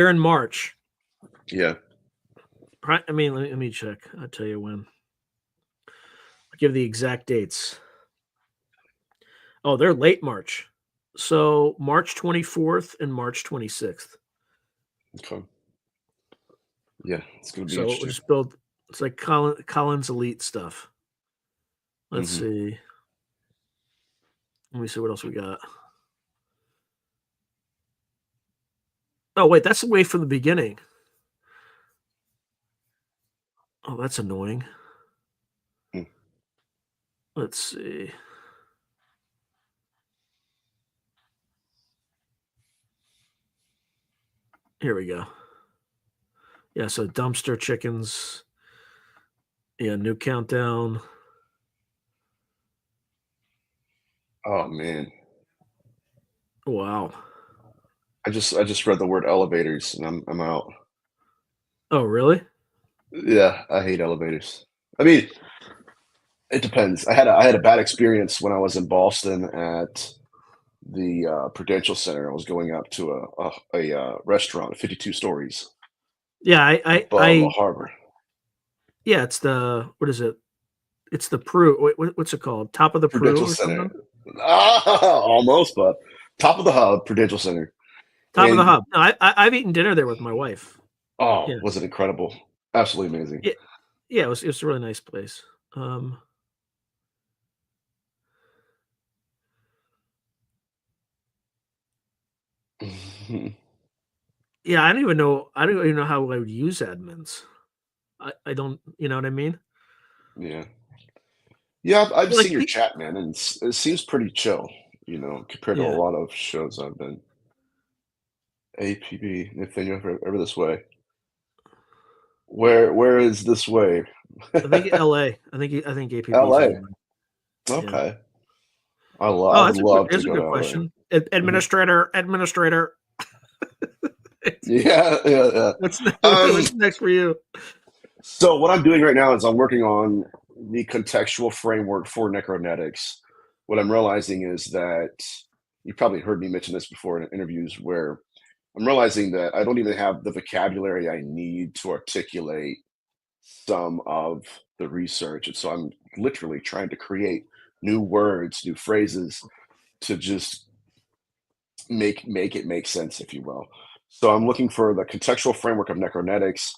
in March.
yeah.
I mean, let me check. I'll tell you when. I'll give the exact dates. Oh, they're late March. So March 24th and March 26th.
Okay. Yeah, it's gonna be
So we'll
interesting.
just build it's like Collins Elite stuff. Let's
Hmm.
see. Let me see what else we got. Oh, wait, that's way from the beginning. Oh, that's annoying.
Hmm.
Let's see. Here we go. Yeah, so dumpster chickens. Yeah, new countdown.
Oh man,
Wow.
I just read the word elevators and I'm out.
Oh, really?
Yeah, I hate elevators. I mean, it depends. I had a bad experience when I was in Boston at the Prudential Center. I was going up to a restaurant, 52 stories
Yeah,
above a harbor.
yeah, it's the what is it? It's the Pru. What's it called? Top of the Pru
Prudential
or
Center,
something?
almost, but top of the hub, Prudential Center,
Top of the
and
Hub. No, I've eaten dinner there with my wife.
oh,
Yeah.
was it incredible? Absolutely amazing.
Yeah, yeah, it was a really nice place. Um, yeah, I don't even know how I would use admins. I don't, you know what I mean?
Yeah, yeah. I've
Like
seen your chat, man, and it seems pretty chill. You know, compared to a
yeah,
lot of shows I've been. APB, Nathaniel, ever this way. Where is this way?
I think LA. I think APB is
LA.
LA. Yeah.
Okay.
Oh,
I'd love to
that's a
go to
good
LA.
question.
Mhm.
Administrator.
Yeah, yeah, yeah.
What's
Um,
what's next for you?
so what I'm doing right now is I'm working on the contextual framework for necronetics. What I'm realizing is that you probably heard me mention this before in interviews where I'm realizing that I don't even have the vocabulary I need to articulate some of the research. And so I'm literally trying to create new words, new phrases to just make it make sense, if you will. So I'm looking for the contextual framework of necronetics.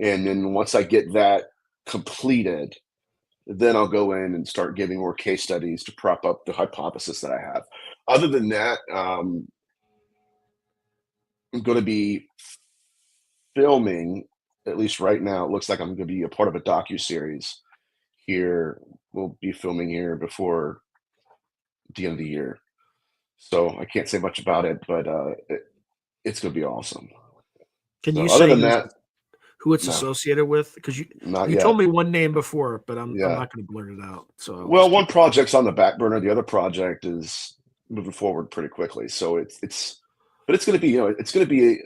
And then once I get that completed, then I'll go in and start giving more case studies to prop up the hypothesis that I have. Other than that, I'm going to be filming, at least right now. It looks like I'm going to be a part of a docu-series here. We'll be filming here before the end of the year. So I can't say much about it, but it's going to be awesome.
Can
So
you
other
say
than that,
who it's
no,
associated with? Because
not
you
yet.
told me one name before, but I'm
Yeah.
not going to blurt it out. So I was
Well,
just
one
curious.
project's on the back burner. The other project is moving forward pretty quickly. So but it's going to be, it's going to be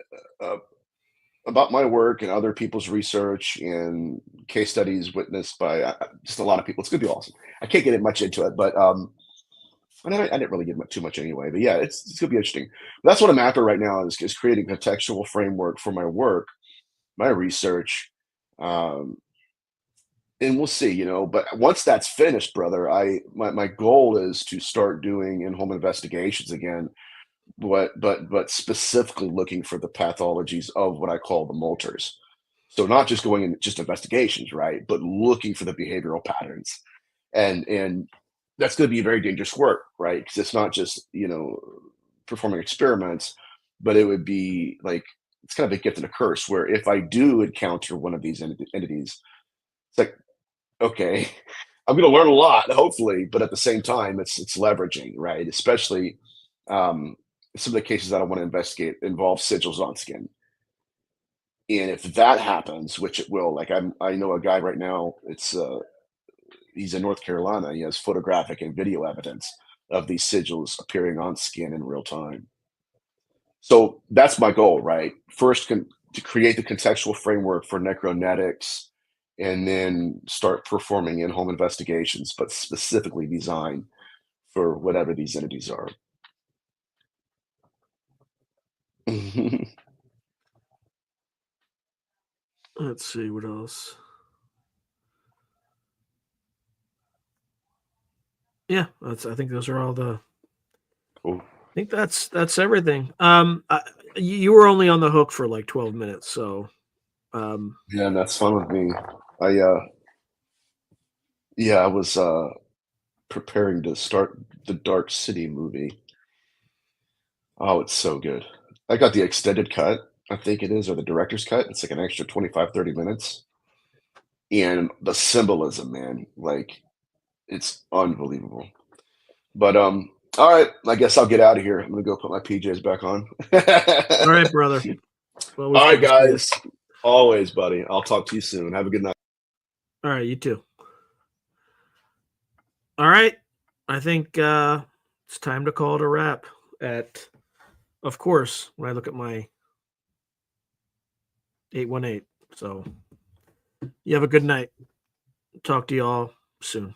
about my work and other people's research and case studies witnessed by just a lot of people. It's going to be awesome. I can't get much into it, but I didn't really get too much anyway. But yeah, it's going to be interesting. But that's what I'm after right now is creating a contextual framework for my work, my research. Um, and we'll see, but once that's finished, brother, my goal is to start doing in-home investigations again, but specifically looking for the pathologies of what I call the molters. So not just going in just investigations, right, but looking for the behavioral patterns. And that's going to be very dangerous work, right, because it's not just performing experiments, but it would be like it's kind of a gift and a curse where if I do encounter one of these entities, it's like, okay, I'm going to learn a lot, hopefully, but at the same time, it's leveraging, right? Especially um, some of the cases that I want to investigate involve sigils on skin, and if that happens, which it will, like I know a guy right now. He's in North Carolina. He has photographic and video evidence of these sigils appearing on skin in real time. So that's my goal, right? First, to create the contextual framework for necronetics, and then start performing in-home investigations, but specifically designed for whatever these entities are.
Let's see what else. Yeah, I think those are all the.
Cool.
I think that's everything. You were only on the hook for like 12 minutes, so
Yeah, and that's fun with me. I yeah, I was preparing to start the Dark City movie. Oh, it's so good. I got the extended cut, I think it is, or the director's cut. It's like an extra 25, 30 minutes. And the symbolism, man, like it's unbelievable. But all right, I guess I'll get out of here. I'm gonna go put my PJs back on.
all right, brother. Well,
All
always
right,
good to see you.
guys. Always, buddy. I'll talk to you soon. Have a good night.
All right, you too. All right, I think it's time to call it a wrap. Of course, when I look at my 818. So you have a good night. Talk to you all soon.